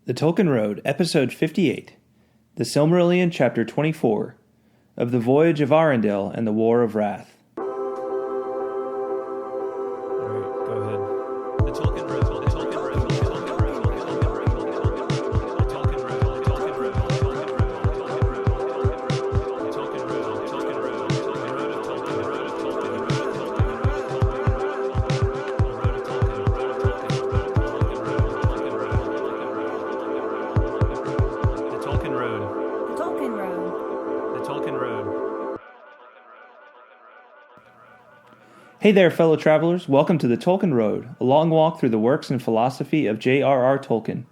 The Tolkien Road, Episode 58, The Silmarillion, Chapter 24, of the Voyage of Eärendil and the War of Wrath. Hey there, fellow travelers. Welcome to the Tolkien Road, a long walk through the works and philosophy of J.R.R. Tolkien.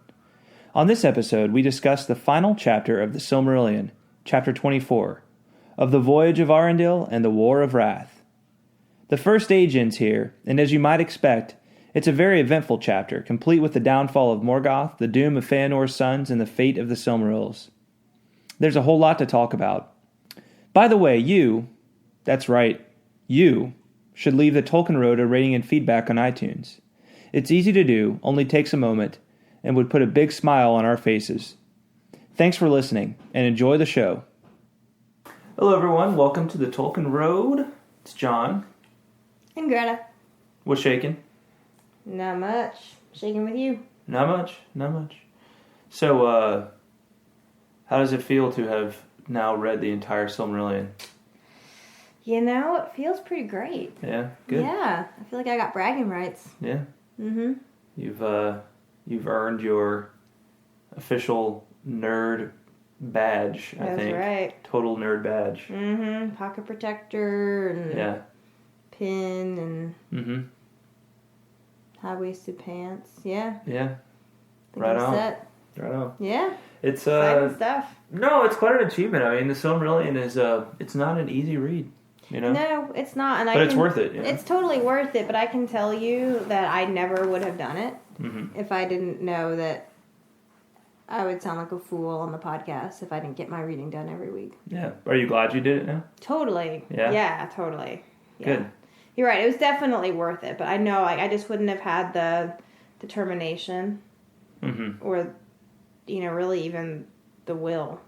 On this episode, we discuss the final chapter of the Silmarillion, Chapter 24, of the Voyage of Eärendil and the War of Wrath. The first age ends here, and as you might expect, it's a very eventful chapter, complete with the downfall of Morgoth, the doom of Fëanor's sons, and the fate of the Silmarils. There's a whole lot to talk about. By the way, that's right, you should leave the Tolkien Road a rating and feedback on iTunes. It's easy to do, only takes a moment, and would put a big smile on our faces. Thanks for listening, and enjoy the show. Hello everyone, welcome to the Tolkien Road. It's John. And Greta. What's shaking? Not much. Shaking with you. Not much. So, how does it feel to have now read the entire Silmarillion? You know, it feels pretty great. Yeah, good. Yeah, I feel like I got bragging rights. Yeah. Mm-hmm. You've earned your official nerd badge, I think. That's right. Total nerd badge. Mm-hmm. Pocket protector and pin and high-waisted pants. Yeah. Yeah. Right on. Set. Right on. Yeah. It's exciting stuff. No, it's quite an achievement. I mean, the Silmarillion is it's not an easy read. You know? No, it's not. But it's worth it. You know? It's totally worth it, but I can tell you that I never would have done it if I didn't know that I would sound like a fool on the podcast if I didn't get my reading done every week. Yeah. Are you glad you did it now? Totally. Yeah? Yeah, totally. Yeah. Good. You're right. It was definitely worth it, but I know I just wouldn't have had the determination or, really even the will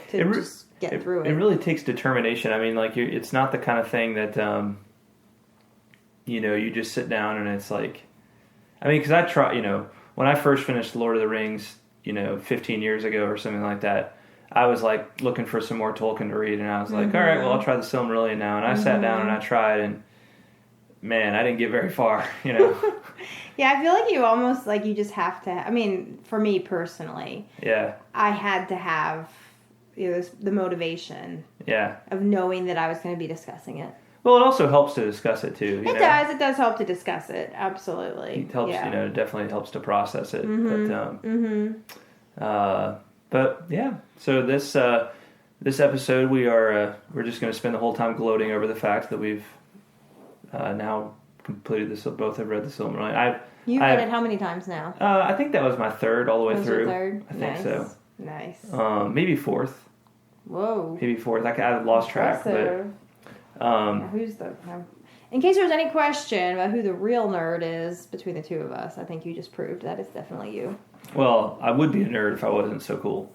to just get through it. It really takes determination. I mean, like, it's not the kind of thing that, you just sit down and it's like, I mean, because I try, when I first finished Lord of the Rings, 15 years ago or something like that, I was like looking for some more Tolkien to read, and I was like, all right, well, I'll try the Silmarillion now. And I sat down and I tried, and man, I didn't get very far, Yeah, I feel like you almost, you just have to, I mean, for me personally, I had to have the motivation of knowing that I was going to be discussing it. Well, it also helps to discuss it, too. It does help to discuss it, absolutely. It helps, it definitely helps to process it. But yeah, so this episode, we're just going to spend the whole time gloating over the fact that we've now completed this. Both have read the Silmarillion. You've read it how many times now? I think that was my third all the way through. Your third? I think so. Nice. Maybe fourth. Whoa. Maybe fourth. I lost track. But in case there's any question about who the real nerd is between the two of us, I think you just proved that it's definitely you. Well, I would be a nerd if I wasn't so cool.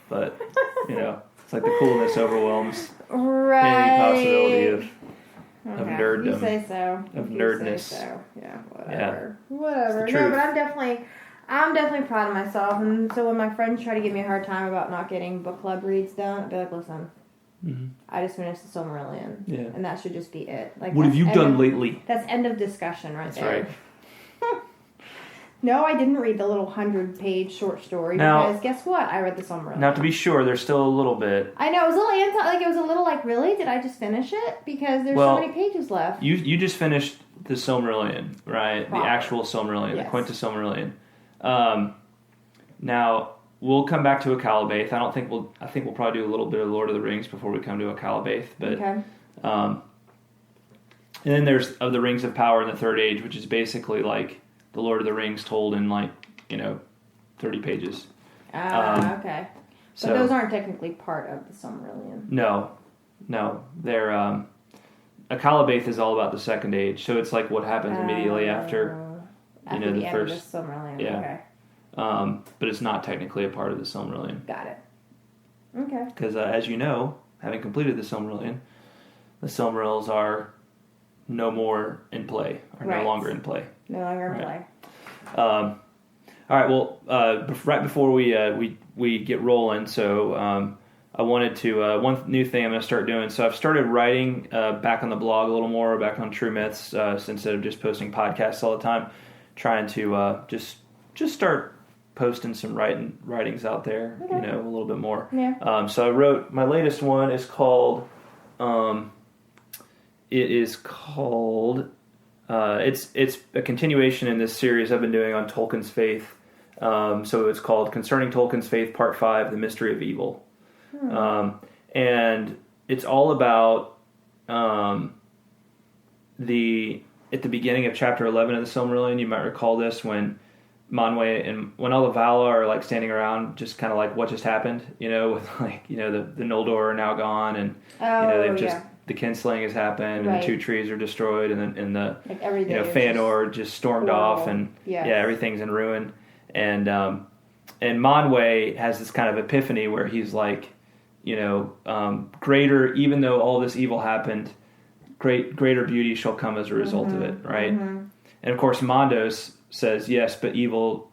But, it's like the coolness overwhelms any possibility of nerddom. You say so. Of nerdness. Say so. Yeah, whatever. Yeah. Whatever. No, but I'm definitely proud of myself. And so when my friends try to give me a hard time about not getting book club reads done, I'd be like, listen, I just finished the Silmarillion. Yeah. And that should just be it. What have you done lately? That's end of discussion there. That's right. No, I didn't read the little 100-page short story because guess what? I read the Silmarillion. Now, to be sure, there's still a little bit. I know. It was a little really? Did I just finish it? Because there's so many pages left. You just finished the Silmarillion, right? The actual Silmarillion, the Quintus Silmarillion. Now, we'll come back to Akalabaith. I think we'll probably do a little bit of Lord of the Rings before we come to Akalabaith. But, okay. And then there's of the Rings of Power in the Third Age, which is basically like the Lord of the Rings told in 30 pages. Okay. But those aren't technically part of the Silmarillion. No. They're Akalabaith is all about the Second Age, so it's like what happens immediately after the end of the Silmarillion. Yeah. Okay. but it's not technically a part of the Silmarillion. Got it. Okay. Because as you know, having completed the Silmarillion, the Silmarils are no more in play, no longer in play. No longer in play. All right. Well, right before we get rolling, so I wanted to one new thing I'm going to start doing. So I've started writing back on the blog a little more, back on True Myths, instead of just posting podcasts all the time. Trying to just start posting some writings out there, a little bit more. Yeah. So I wrote my latest one is called. It's a continuation in this series I've been doing on Tolkien's faith. So it's called Concerning Tolkien's Faith, Part 5, The Mystery of Evil. And it's all about at the beginning of chapter 11 of the Silmarillion. You might recall this when Manwë and when all the Valar are like standing around, just kind of like what just happened, with the Noldor are now gone, and they've just the Kinslaying has happened, and the two trees are destroyed, and the like Fëanor just stormed off, and everything's in ruin, and Manwë has this kind of epiphany where he's like, greater, even though all this evil happened, greater beauty shall come as a result of it, right? And of course, Maedhros says yes, but evil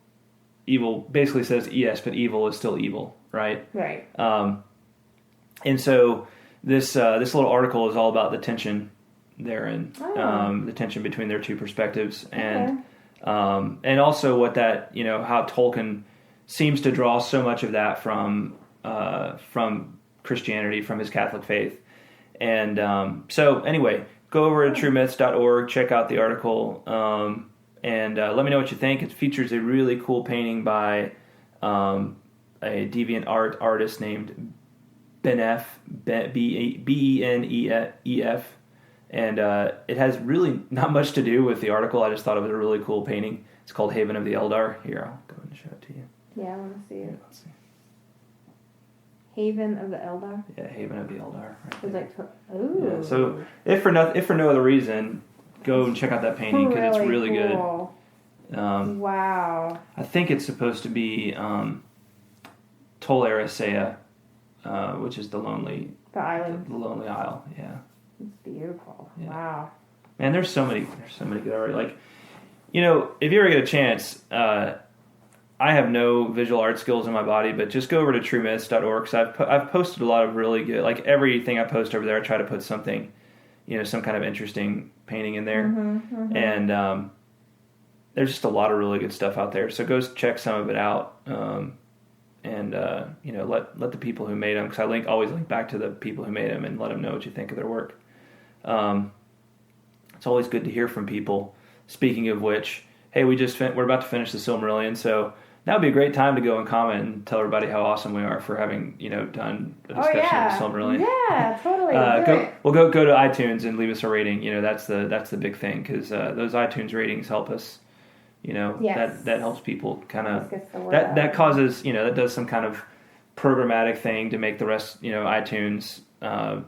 basically says yes, but evil is still evil, right? Right. And so this little article is all about the tension therein, the tension between their two perspectives, and also what that how Tolkien seems to draw so much of that from Christianity, from his Catholic faith. And so anyway, go over to truemyths.org, check out the article, and let me know what you think. It features a really cool painting by a deviant artist named Benef, Benef, and it has really not much to do with the article. I just thought it was a really cool painting. It's called Haven of the Eldar. Here, I'll go ahead and show it to you. Yeah, I want to see it. Yeah, let's see. Haven of the Eldar? Yeah, Haven of the Eldar. Right, it's like, ooh. Yeah, so if for no other reason, go and check out that painting because it's really cool. Good. Wow. I think it's supposed to be Tol Eressëa, which is the lonely island. The lonely isle. Yeah. It's beautiful. Yeah. Wow. Man, there's so many good art. Like, if you ever get a chance, I have no visual art skills in my body, but just go over to truemyths.org because I've posted a lot of really good, like everything I post over there, I try to put something, some kind of interesting painting in there. And there's just a lot of really good stuff out there. So go check some of it out, and let the people who made them, because I always link back to the people who made them and let them know what you think of their work. It's always good to hear from people. Speaking of which, hey, we're about to finish the Silmarillion, so that would be a great time to go and comment and tell everybody how awesome we are for having done a discussion of the Silmarillion. Yeah, totally. Go to iTunes and leave us a rating. That's the big thing, because those iTunes ratings help us. That helps people kind of that causes that does some kind of programmatic thing to make the rest iTunes kind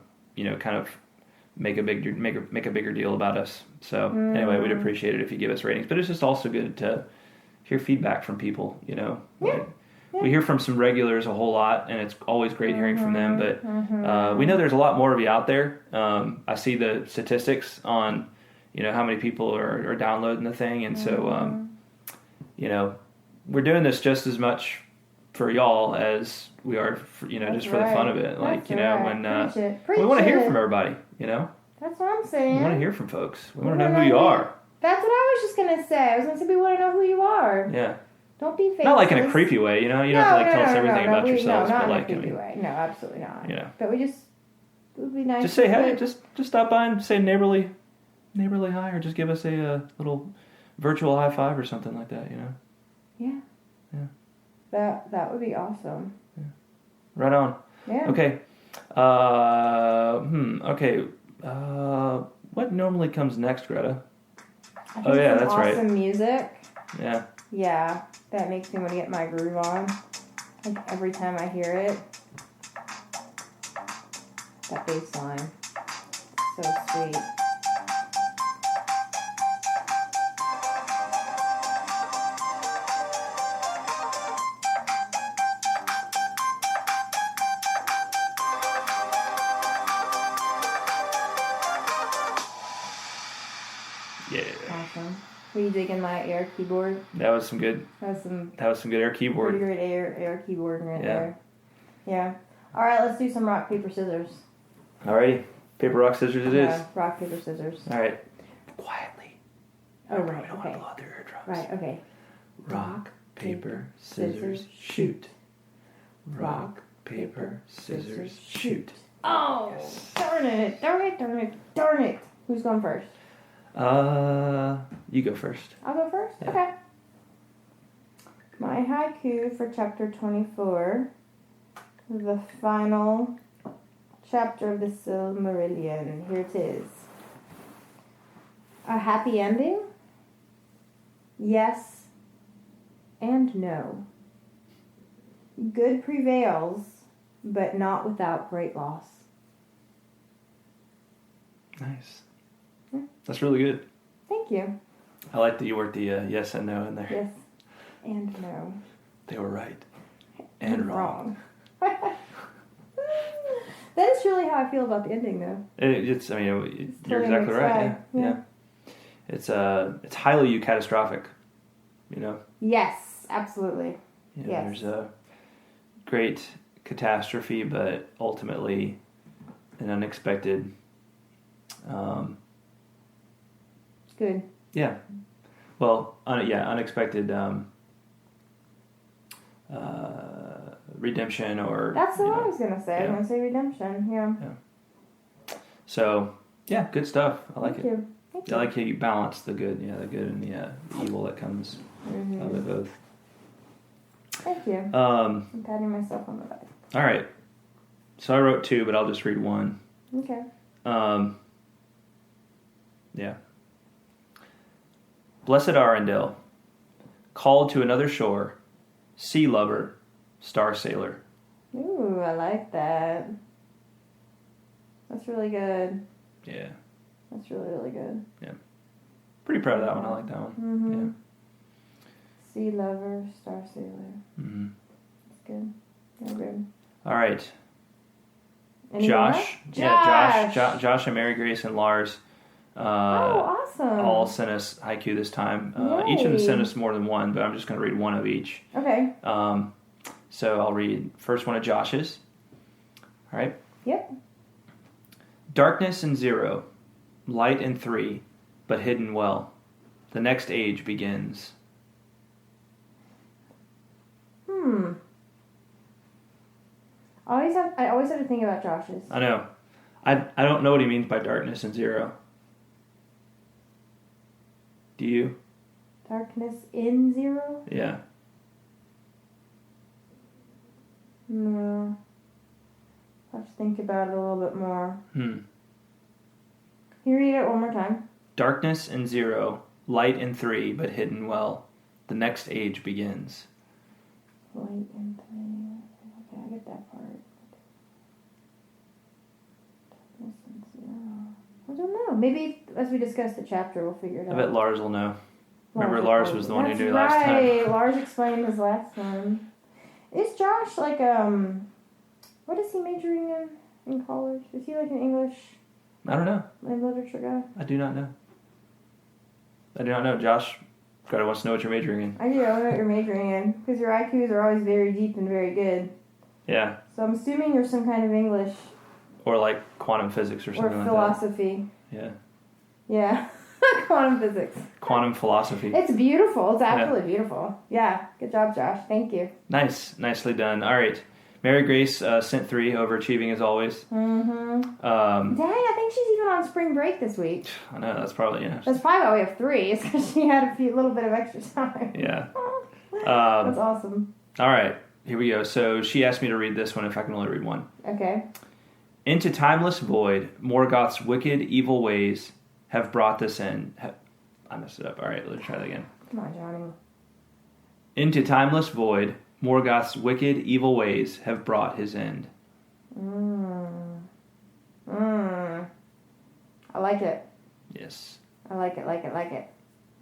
of make a bigger deal about us. So anyway, we'd appreciate it if you give us ratings, but it's just also good to hear feedback from people. We hear from some regulars a whole lot, and it's always great hearing from them, but we know there's a lot more of you out there. I see the statistics on how many people are downloading the thing, and so we're doing this just as much for y'all as we are for, just for the fun of it. Like when we want to hear from everybody. That's what I'm saying. We want to hear from folks. We want to know who you are. That's what I was just going to say. I was going to say we want to know who you are. Yeah. Don't be faceless. Not like in a creepy way, you don't have to tell us everything about yourselves, but like in a creepy way. No, absolutely not. But it would be nice. Just say hey, just stop by and say neighborly hi, or just give us a little virtual high five or something like that, Yeah. Yeah. That would be awesome. Yeah. Right on. Yeah. Okay. Okay. What normally comes next, Greta? Oh yeah, that's right. Awesome music. Yeah. Yeah, that makes me want to get my groove on. Like every time I hear it, that bass line, so sweet. Were you digging my Air keyboard? That was some good. That was some good Air keyboard. Pretty great Air keyboard right there. Yeah. All right, let's do some rock paper scissors. Alrighty, paper rock scissors it is. Rock paper scissors. All right. Quietly. Oh right. We don't want to blow out their eardrums. Right. Okay. Rock, paper, scissors, shoot. Rock, paper, scissors, shoot. Oh, yes. Darn it. Who's going first? You go first. I'll go first? Yeah. Okay. My haiku for chapter 24, the final chapter of the Silmarillion. Here it is. A happy ending? Yes and no. Good prevails, but not without great loss. Nice. That's really good. Thank you. I like that you worked the yes and no in there. Yes and no. They were right. And wrong. That is really how I feel about the ending, though. You're totally exactly right. Yeah. It's highly catastrophic, you know? Yes, absolutely. Yes. There's a great catastrophe, but ultimately an unexpected... Good. Yeah. Well, unexpected redemption or... That's what I was going to say. I was going to say redemption, yeah. So, yeah, good stuff. I like Thank it. You. Thank you. I like how you balance the good, the good and the evil that comes of it both. Thank you. I'm patting myself on the back. All right. So I wrote 2, but I'll just read 1. Okay. Yeah. Blessed Eärendil, called to another shore, sea lover, star-sailor. Ooh, I like that. That's really good. Yeah. That's really, really good. Yeah. Pretty proud of that one. I like that one. Mm-hmm. Yeah. Sea lover, star-sailor. Mm-hmm. That's good. Very good. All right. Any Josh. more? Yeah, Josh and Mary Grace and Lars. Awesome. All sent us haiku this time. Each of them sent us more than one, but I'm just going to read one of each. Okay. So I'll read first one of Josh's. All right. Yep. Darkness in 0, light in 3, but hidden well. The next age begins. I always have to think about Josh's. I know. I don't know what he means by darkness in 0. Do you? Darkness in 0? Yeah. No. I'll have to think about it a little bit more. Can you read it one more time? Darkness in 0, light in 3, but hidden well. The next age begins. Light in 3. Okay, I get that part. Darkness in 0. I don't know. Maybe as we discuss the chapter, we'll figure it out. I bet Lars will know. Remember, Lars was the one who knew last time. Right. Lars explained his last one. Is Josh like what is he majoring in college? Is he like an English? I don't know. Literature guy? I do not know. Josh probably wants to know what you're majoring in. I do. I know what you're majoring in because your IQs are always very deep and very good. Yeah. So I'm assuming you're some kind of English. Or like quantum physics or something like that. Or philosophy. Yeah. Yeah. Quantum physics. Quantum philosophy. It's beautiful. It's absolutely beautiful. Yeah. Good job, Josh. Thank you. Nice. Nicely done. All right. Mary Grace sent 3, overachieving as always. Mm-hmm. Dang, I think she's even on spring break this week. I know. That's probably, That's probably why we have 3. Is because she had little bit of extra time. Yeah. That's awesome. All right. Here we go. So she asked me to read this one if I can only read one. Okay. Into timeless void, Morgoth's wicked, evil ways have brought this end. I messed it up. All right, let's try that again. Come on, Johnny. Into timeless void, Morgoth's wicked, evil ways have brought his end. I like it. Yes. I like it.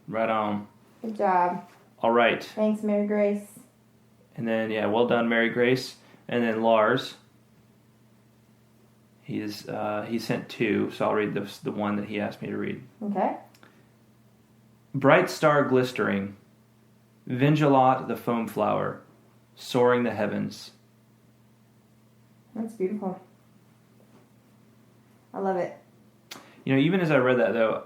Right on. Good job. All right. Thanks, Mary Grace. And then, well done, Mary Grace. And then Lars. He sent 2, so I'll read the one that he asked me to read. Okay. Bright star glistering, Vingelot the foam flower, soaring the heavens. That's beautiful. I love it. Even as I read that, though,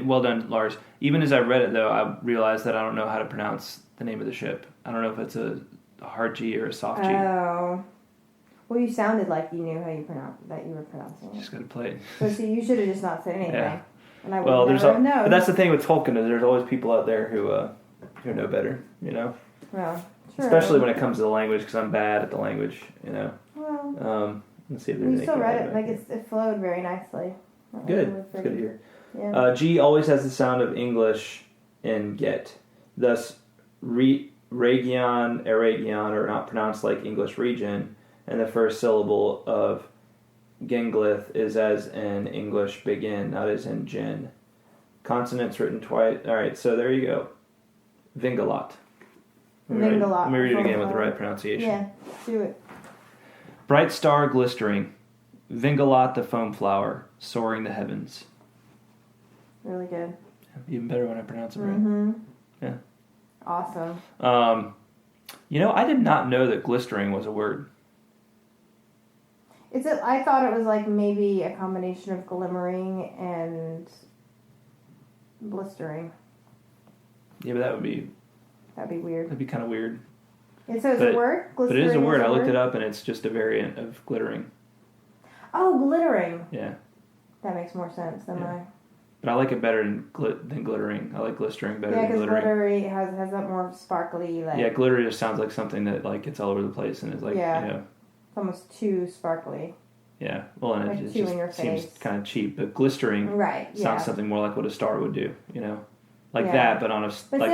well done, Lars. Even as I read it, though, I realized that I don't know how to pronounce the name of the ship. I don't know if it's a hard G or a soft G. Oh. Well, you sounded like you knew how you were pronouncing it. Just got to play it. So see, you should have just not said anything. Yeah. And I would never have known. But that's the thing with Tolkien, is there's always people out there who know better, Well, sure. Especially when it comes to the language, because I'm bad at the language, Well, let's see if there's you still read it. back. It flowed very nicely. Good. It's good to hear. Yeah. G always has the sound of English in get. Thus, Eärendil are not pronounced like English region, and the first syllable of Genglith is as in English begin, not as in gin. Consonants written twice. All right, so there you go. Vingelot. Vingelot. Let me read it again with the right pronunciation. Yeah, do it. Bright star glistering, Vingelot the foam flower, soaring the heavens. Really good. Even better when I pronounce it right. Mm-hmm. Yeah. Awesome. I did not know that glistering was a word. I thought it was like maybe a combination of glimmering and blistering. Yeah, but that'd be weird. That'd be kind of weird. And so it's a word? But it is a word. I looked it up, and it's just a variant of glittering. Oh, glittering. Yeah. That makes more sense than mine. But I like it better than glittering. I like glistering better than glittering. Yeah, because glittery has that more sparkly, like... Yeah, glitter just sounds like something that, like, gets all over the place and is like, It's almost too sparkly. Yeah, well, and like it too in your just seems face. kind of cheap. But glistering sounds something more like what a star would do, Like that, but on a stellar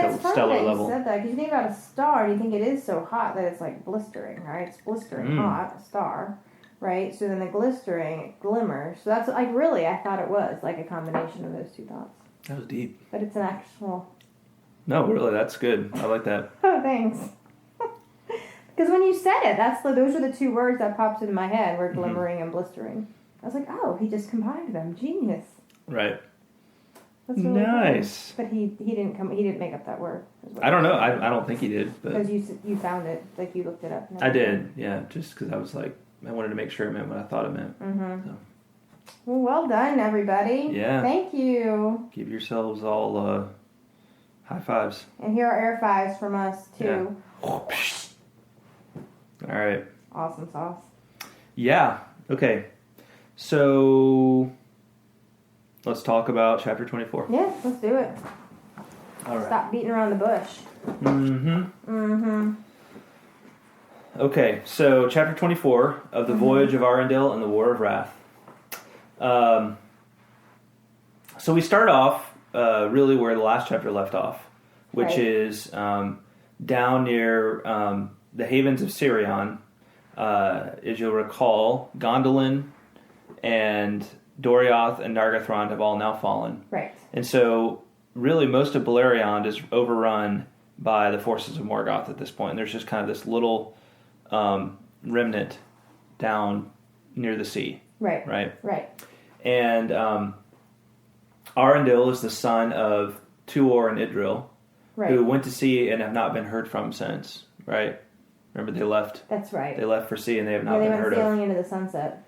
level. But you said that, because you think about a star, and you think it is so hot that it's like blistering, right? It's blistering hot, a star, right? So then the glistering, it glimmers. So that's, like, really, I thought it was, like, a combination of those two thoughts. That was deep. But it's an actual... No, really, that's good. I like that. Oh, thanks. Because when you said it, those are the two words that popped into my head, were glimmering and blistering. I was like, oh, he just combined them. Genius. Right. That's really nice. Cool. But he didn't make up that word. I don't know. I don't think he did. Because you found it, like you looked it up. I did, yeah. Just because I was like, I wanted to make sure it meant what I thought it meant. Mm-hmm. So. Well done, everybody. Yeah. Thank you. Give yourselves all high fives. And here are air fives from us, too. Yeah. All right. Awesome sauce. Yeah. Okay. So let's talk about chapter 24. Yeah, let's do it. All right. Stop beating around the bush. Mm-hmm. Mm-hmm. Okay, so chapter 24 of the Voyage of Eärendil and the War of Wrath. So we start off really where the last chapter left off, which is down near the havens of Sirion. As you'll recall, Gondolin and Doriath and Nargothrond have all now fallen. Right. And so really most of Beleriand is overrun by the forces of Morgoth at this point. And there's just kind of this little remnant down near the sea. Right. Right? Right. And Eärendil is the son of Tuor and Idril, who went to sea and have not been heard from since. Right? Remember, they left. They left for sea and they have not been heard of. They went sailing into the sunset.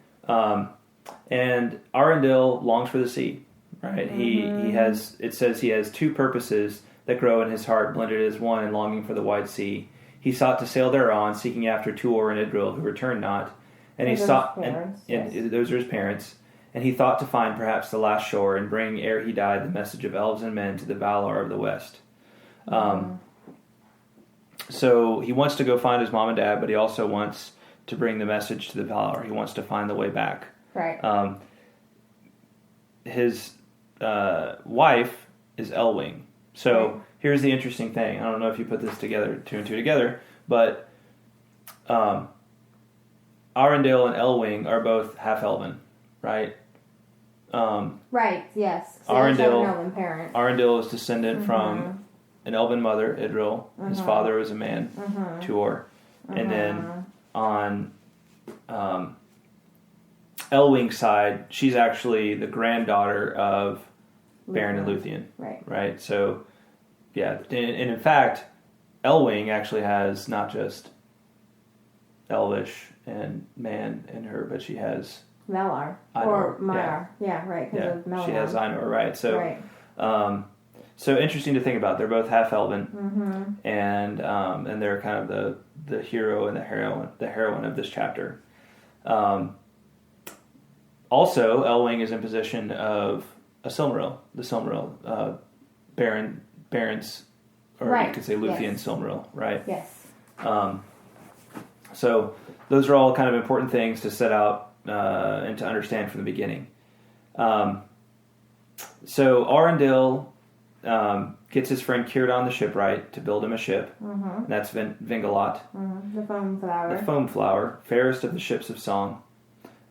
And Eärendil longs for the sea. Right? Mm-hmm. He has. It says he has two purposes that grow in his heart, blended as one in longing for the wide sea. He sought to sail thereon, seeking after Tuor and Idril, who returned not. And he sought, and those are his parents. And he thought to find perhaps the last shore and bring, ere he died, the message of elves and men to the Valar of the West. So he wants to go find his mom and dad, but he also wants to bring the message to the Valar. He wants to find the way back. Right. His wife is Elwing. So here's the interesting thing. I don't know if you put this together, two and two together, but Eärendil and Elwing are both half-elven, right? Right, yes. So Eärendil is descendant from an elven mother, Idril. His father was a man, Tuor. And then on Elwing's side, she's actually the granddaughter of Baron and Luthien. Right. Right? So Yeah, and in fact, Elwing actually has not just Elvish and man in her, but she has Valar. Ainur. Or Maedhros. Yeah, right, because of Maglor. She has Ainur, right. So, so interesting to think about. They're both half Elven, and they're kind of the hero and the heroine of this chapter. Also, Elwing is in possession of a Silmaril, the Silmaril, Baron's, or you could say Luthien Silmaril, right? Yes. So those are all kind of important things to set out and to understand from the beginning. So Eärendil gets his friend Círdan the shipwright to build him a ship. And that's Vingalot. The foam flower. The foam flower, fairest of the ships of song.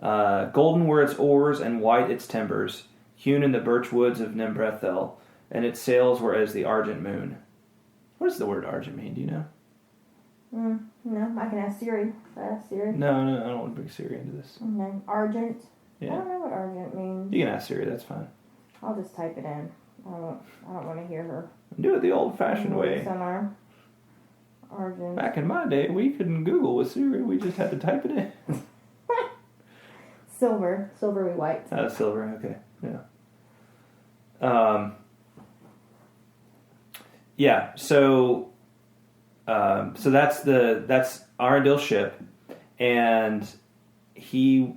Golden were its oars and white its timbers, hewn in the birch woods of Nembrethel, and its sails were as the argent moon. What does the word argent mean? Do you know? No, I can ask Siri. Ask Siri. No, I don't want to bring Siri into this. Okay. Argent. Yeah. I don't know what argent means. You can ask Siri, that's fine. I'll just type it in. I don't want to hear her. Do it the old-fashioned way. Argent. Back in my day, we couldn't Google with Siri. We just had to type it in. Silvery white. Silver, okay. Yeah. So that's Eärendil's ship, and he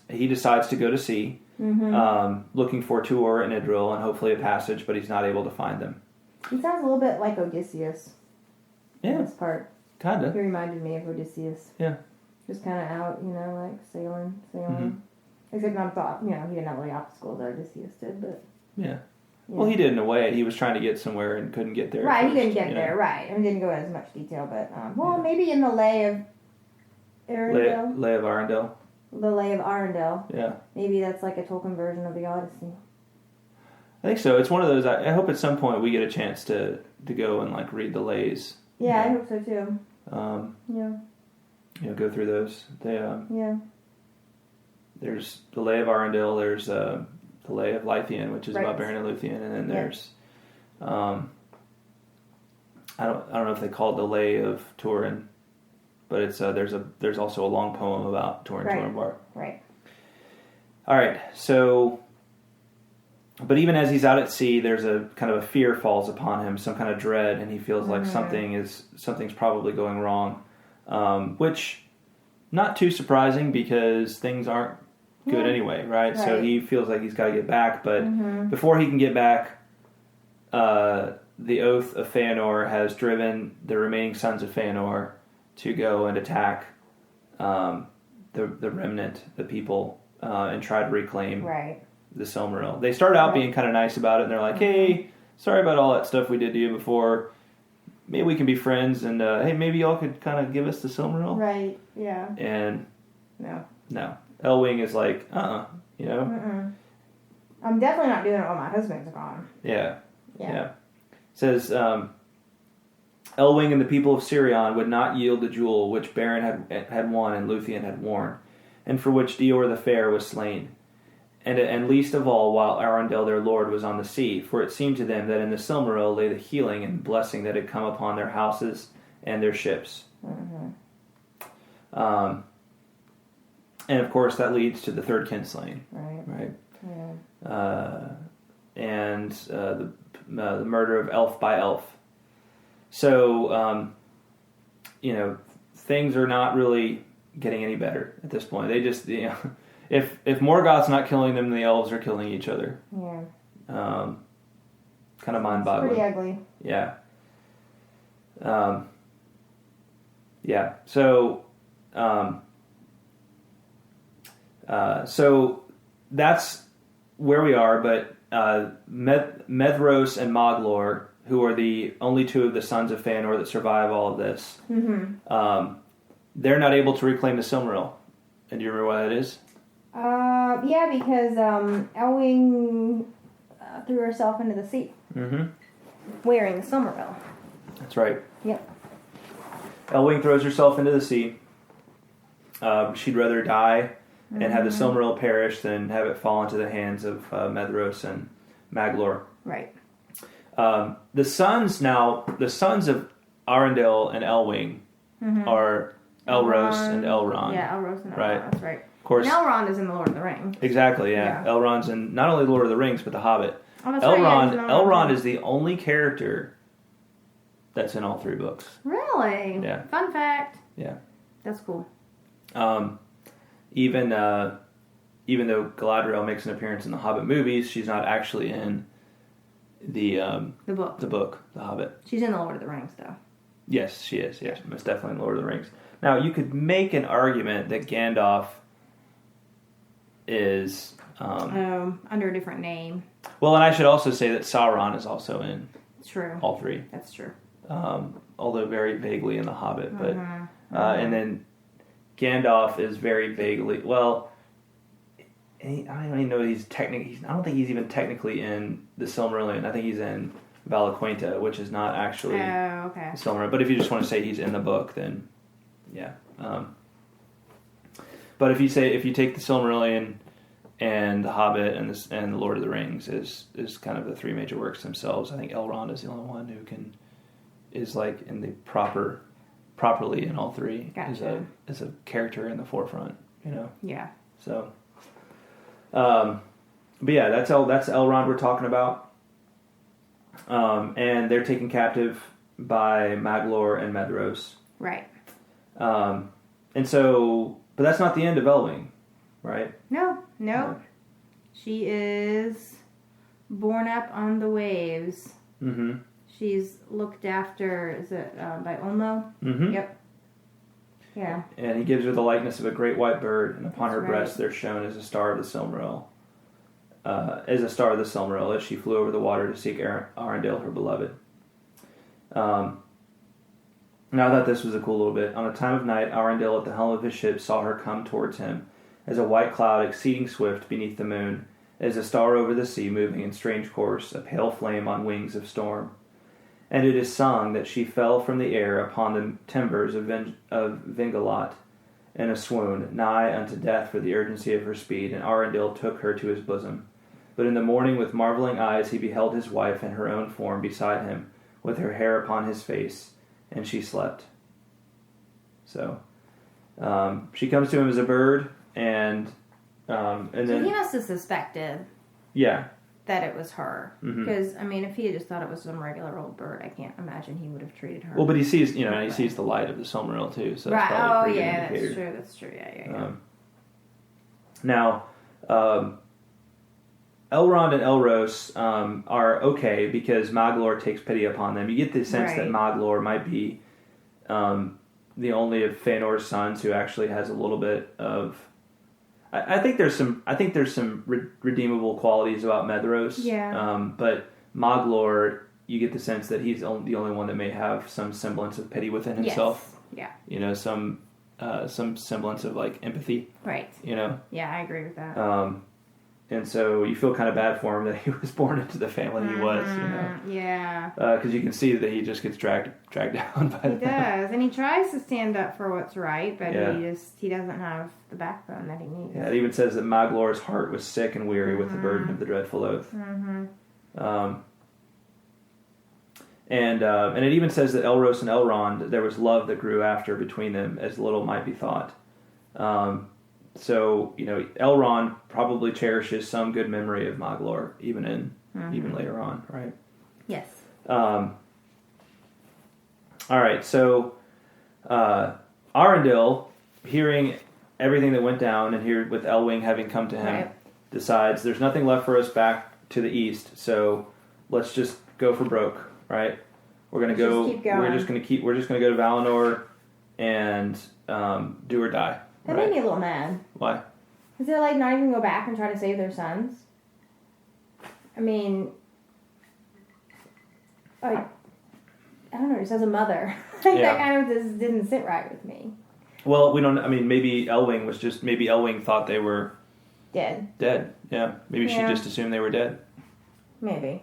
decides to go to sea, looking for Tuor and Idril and hopefully a passage, but he's not able to find them. He sounds a little bit like Odysseus. Yeah. In this part. Kinda. He reminded me of Odysseus. Yeah. Just kind of out, like sailing. Except I thought, he didn't have all the obstacles that Odysseus did, but... Yeah. Well, he did in a way. He was trying to get somewhere and couldn't get there. Right, first, he didn't get there, right. I didn't go into as much detail, but... maybe in the Lay of Eärendil. Lay of Eärendil. The Lay of Eärendil. Yeah. Maybe that's like a Tolkien version of the Odyssey. I think so. It's one of those... I hope at some point we get a chance to go and, read the lays. Yeah, I hope so, too. Go through those. Yeah. There's the Lay of Eärendil. There's the Lay of Lythian, which is about Beren and Luthien, and then there's I don't know if they call it the Lay of Turin, but it's there's also a long poem about Turin Turambar. Right. All right. So, but even as he's out at sea, there's a kind of a fear falls upon him, some kind of dread, and he feels like something's probably going wrong, which not too surprising because things aren't good anyway, right? So he feels like he's got to get back, but before he can get back, the Oath of Fëanor has driven the remaining sons of Fëanor to go and attack the remnant, the people, and try to reclaim the Silmaril. They start out being kind of nice about it, and they're like, hey, sorry about all that stuff we did to you before. Maybe we can be friends, and hey, maybe y'all could kind of give us the Silmaril. Right, yeah. And no. Elwing is like, I'm definitely not doing it while my husband's gone. Yeah. It says, Elwing and the people of Sirion would not yield the jewel which Beren had won and Luthien had worn, and for which Dior the Fair was slain. And least of all while Eärendil their lord was on the sea, for it seemed to them that in the Silmaril lay the healing and blessing that had come upon their houses and their ships. And of course that leads to the Third Kinslaying. Right. Yeah. And the murder of elf by elf. So, things are not really getting any better at this point. They just, if Morgoth's not killing them, the elves are killing each other. Yeah. Kind of mind-boggling. It's pretty ugly. Yeah. Yeah. So, so that's where we are, but Maedhros and Maglor, who are the only two of the sons of Fëanor that survive all of this, they're not able to reclaim the Silmaril. And do you remember why that is? Yeah, because Elwing threw herself into the sea. Wearing the Silmaril. That's right. Yep. Elwing throws herself into the sea. She'd rather die and have the Silmaril perish than have it fall into the hands of Maedhros and Maglor. Right. The sons of Eärendil and Elwing are Elros and Elrond. Yeah, Elros and Elrond. Right? That's right. Of course. And Elrond is in the Lord of the Rings. Exactly. Yeah. Elrond's in not only Lord of the Rings but the Hobbit. Oh, that's right. Elrond is the only character that's in all 3 books. Really? Yeah. Fun fact. Yeah. That's cool. Even though Galadriel makes an appearance in the Hobbit movies, she's not actually in the book. The Hobbit. She's in the Lord of the Rings, though. Yes, she is. Yes, most definitely in Lord of the Rings. Now, you could make an argument that Gandalf is under a different name. Well, and I should also say that Sauron is also in all 3. That's true. Although very vaguely in the Hobbit, but and then Gandalf is very vaguely I don't even know he's technically. I don't think he's even technically in the Silmarillion. I think he's in Valaquenta, which is not actually the Silmarillion. But if you just want to say he's in the book, then yeah. But if you take the Silmarillion and the Hobbit and the Lord of the Rings is kind of the 3 major works themselves, I think Elrond is the only one who is like in the properly in all 3 gotcha. is a character in the forefront, Yeah. So. But yeah, that's Elrond we're talking about. And they're taken captive by Maglor and Maedhros. Right. And so, but that's not the end of Elwing, right? No. She is born up on the waves. Mm-hmm. She's looked after, is it by Olmo? Mm-hmm. Yep. Yeah. And he gives her the likeness of a great white bird, and upon her breast there shone as a star of the Silmaril. As she flew over the water to seek Eärendil, her beloved. Now I thought this was a cool little bit. On a time of night, Eärendil at the helm of his ship saw her come towards him, as a white cloud exceeding swift beneath the moon, as a star over the sea moving in strange course, a pale flame on wings of storm. And it is sung that she fell from the air upon the timbers of Vingalot in a swoon, nigh unto death for the urgency of her speed, and Eärendil took her to his bosom. But in the morning with marveling eyes he beheld his wife in her own form beside him, with her hair upon his face, and she slept. So, she comes to him as a bird, and then... So he must have suspected... Yeah. That it was her. Mm-hmm. Because, I mean, if he had just thought it was some regular old bird, I can't imagine he would have treated her. Well, but he sees, he sees the light of the Silmaril, too, so that's probably a pretty good indicator. That's true, yeah. Now, Elrond and Elros are okay because Maglor takes pity upon them. You get the sense that Maglor might be the only of Fëanor's sons who actually has a little bit of... I think there's some redeemable qualities about Maedhros. Yeah. But Maglor, you get the sense that he's the only one that may have some semblance of pity within himself. Yes. Yeah. Some semblance of like empathy. Right. Yeah, I agree with that. And so you feel kind of bad for him that he was born into the family he was. Yeah. Because you can see that he just gets dragged down by them. He does, and he tries to stand up for what's right, but he doesn't have the backbone that he needs. Yeah, it even says that Maglor's heart was sick and weary with the burden of the dreadful oath. Mm-hmm. And it even says that Elros and Elrond, there was love that grew after between them, as little might be thought. So Elrond probably cherishes some good memory of Maglor, even later on, right? Yes. All right, so Eärendil, hearing everything that went down, and here with Elwing having come to him, decides there's nothing left for us back to the east, so let's just go for broke, right? We're gonna go. We're just gonna go to Valinor and do or die. That made me a little mad. Why? Is it like not even go back and try to save their sons? I mean, I don't know. Just as a mother, that kind of just didn't sit right with me. Well, we don't. I mean, maybe Elwing thought they were dead. Yeah. Maybe she just assumed they were dead. Maybe.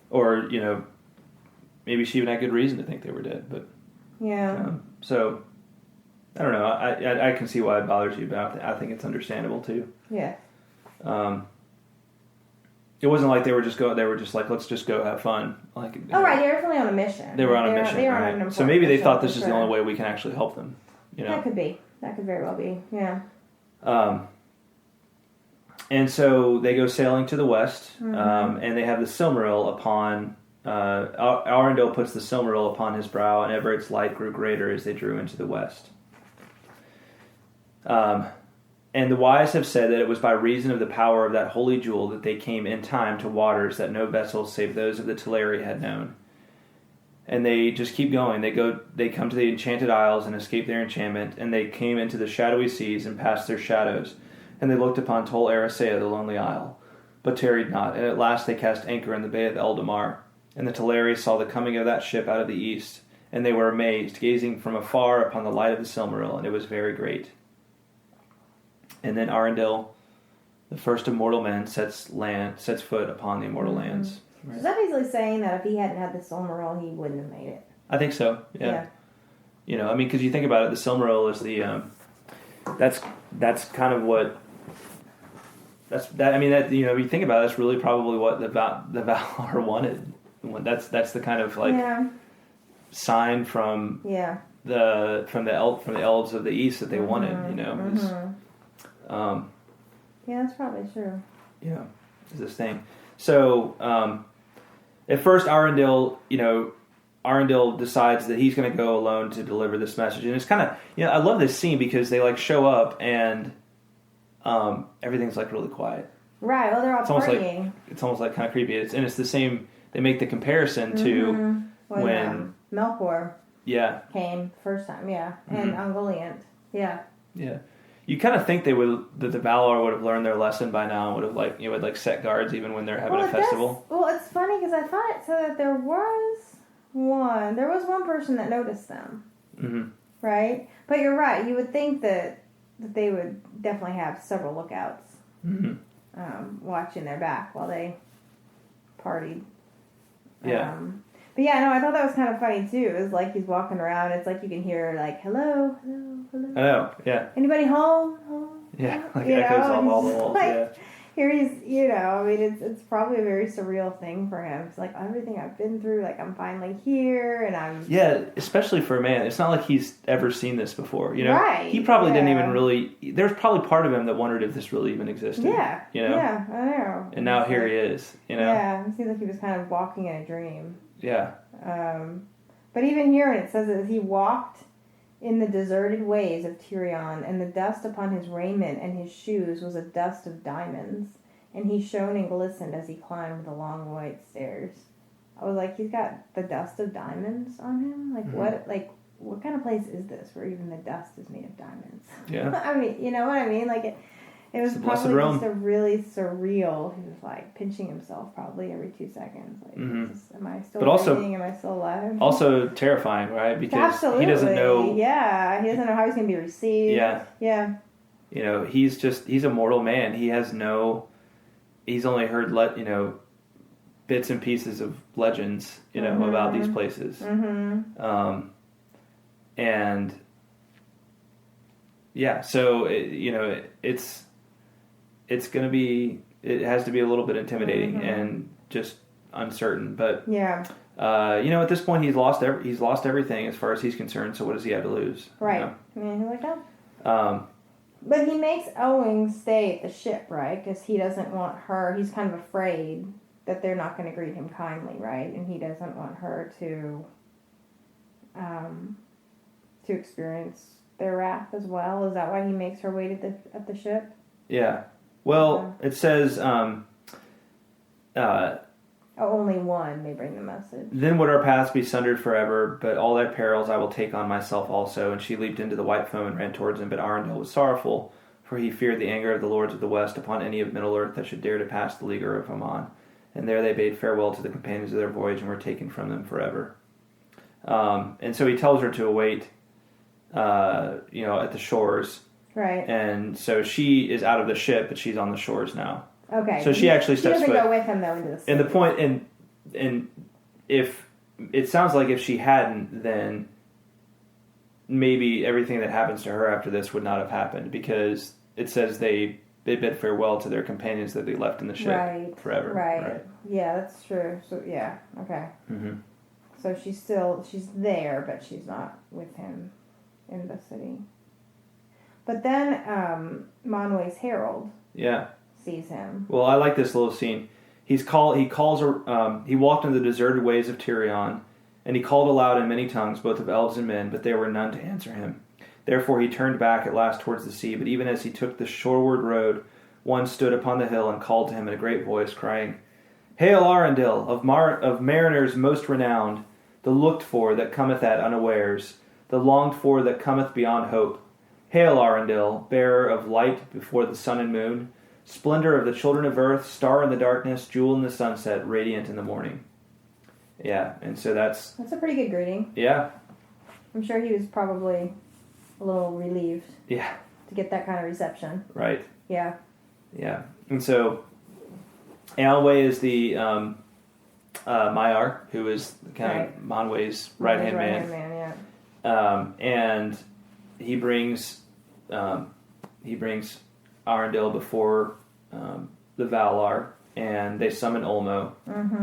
Or maybe she even had good reason to think they were dead. But so. I don't know. I can see why it bothers you, but I think it's understandable too. Yeah. It wasn't like they were just like, let's just go have fun. Like, right, they're definitely on a mission. They were on a mission, right? So maybe they thought this is the only way we can actually help them. That could be. That could very well be. Yeah. And so they go sailing to the west, and they have the Silmaril upon. Eärendil puts the Silmaril upon his brow, and ever its light grew greater as they drew into the west. And the wise have said that it was by reason of the power of that holy jewel that they came in time to waters that no vessels save those of the Teleri had known. And they just keep going. They come to the enchanted isles and escape their enchantment, and they came into the shadowy seas and passed their shadows. And they looked upon Tol Eressëa, the lonely isle, but tarried not. And at last they cast anchor in the bay of Eldamar. And the Teleri saw the coming of that ship out of the east, and they were amazed, gazing from afar upon the light of the Silmaril, and it was very great. And then Eärendil, the first of mortal men, sets foot upon the immortal lands. Right. Is that basically saying that if he hadn't had the Silmaril, he wouldn't have made it? I think so. Yeah. Because you think about it, the Silmaril is the that's kind of what you think about it, that's really probably what the Valar wanted. That's the kind of sign from the elves of the east that they wanted. That's probably true. Yeah, is this thing. So at first, Eärendil decides that he's going to go alone to deliver this message, and it's kind of I love this scene because they show up and everything's really quiet. Right. Well, they're all partying. It's almost kind of creepy. It's the same. They make the comparison to when Melkor came first time. Yeah, and Ungoliant. Yeah. Yeah. You kind of think that the Valar would have learned their lesson by now and would have would set guards even when they're having a festival. It's funny because I thought it said that there was one person that noticed them. Mm-hmm. Right? But you're right. You would think that they would definitely have several lookouts watching their back while they partied. Yeah. But I thought that was kind of funny too. It was he's walking around. It's you can hear hello, hello, hello. I know, yeah. Anybody home? Yeah, echoes off all the walls. Here he's, it's probably a very surreal thing for him. It's everything I've been through, I'm finally here, and I'm... Yeah, especially for a man. It's not like he's ever seen this before, Right. He probably didn't even really... There's probably part of him that wondered if this really even existed. Yeah. Yeah, I know. And now here he is, Yeah, it seems like he was kind of walking in a dream. Yeah. But even here, it says that he walked in the deserted ways of Tirion, and the dust upon his raiment and his shoes was a dust of diamonds, and he shone and glistened as he climbed the long white stairs. I was he's got the dust of diamonds on him? What kind of place is this where even the dust is made of diamonds? Yeah. I mean, you know what I mean? It was probably just a really surreal. He was pinching himself probably every 2 seconds. Am I still breathing? Am I still alive? Also terrifying, right? Because Absolutely. he doesn't know. Yeah, he doesn't know how he's going to be received. Yeah. Yeah. He's a mortal man. He's only heard bits and pieces of legends, about these places. Mm-hmm. And yeah, so it's going to be, it has to be a little bit intimidating and just uncertain. But at this point he's lost everything as far as he's concerned. So what does he have to lose? Right. But he makes Elwing stay at the ship, right? Because he doesn't want her. He's kind of afraid that they're not going to greet him kindly, right? And he doesn't want her to experience their wrath as well. Is that why he makes her wait at the ship? Yeah. Well, it says, only one may bring the message. Then would our paths be sundered forever, but all thy perils I will take on myself also. And she leaped into the white foam and ran towards him, but Eärendil was sorrowful, for he feared the anger of the lords of the west upon any of Middle-earth that should dare to pass the leaguer of Aman. And there they bade farewell to the companions of their voyage and were taken from them forever. And so he tells her to await, at the shores. Right. And so she is out of the ship, but she's on the shores now. Okay. So she actually steps foot. She doesn't go with him, though, into the sea. And the point, and if, it sounds like if she hadn't, then maybe everything that happens to her after this would not have happened, because it says they bid farewell to their companions that they left in the ship forever. Right. Yeah, that's true. So yeah, okay. Mm-hmm. So she's there, but she's not with him in the city. But then Manwë's herald sees him. Well, I like this little scene. He walked in the deserted ways of Tirion, and he called aloud in many tongues, both of elves and men, but there were none to answer him. Therefore he turned back at last towards the sea, but even as he took the shoreward road, one stood upon the hill and called to him in a great voice, crying, Hail, Eärendil, of mariners most renowned, the looked for that cometh at unawares, the longed for that cometh beyond hope. Hail, Eärendil, bearer of light before the sun and moon, splendor of the children of earth, star in the darkness, jewel in the sunset, radiant in the morning. Yeah, and so that's a pretty good greeting. Yeah. I'm sure he was probably a little relieved. Yeah. To get that kind of reception. Right. Yeah. Yeah. And so Eärendil is the Maiar, who is kind of Manwë's right-hand man. Yeah. And he brings Eärendil before the Valar, and they summon Ulmo,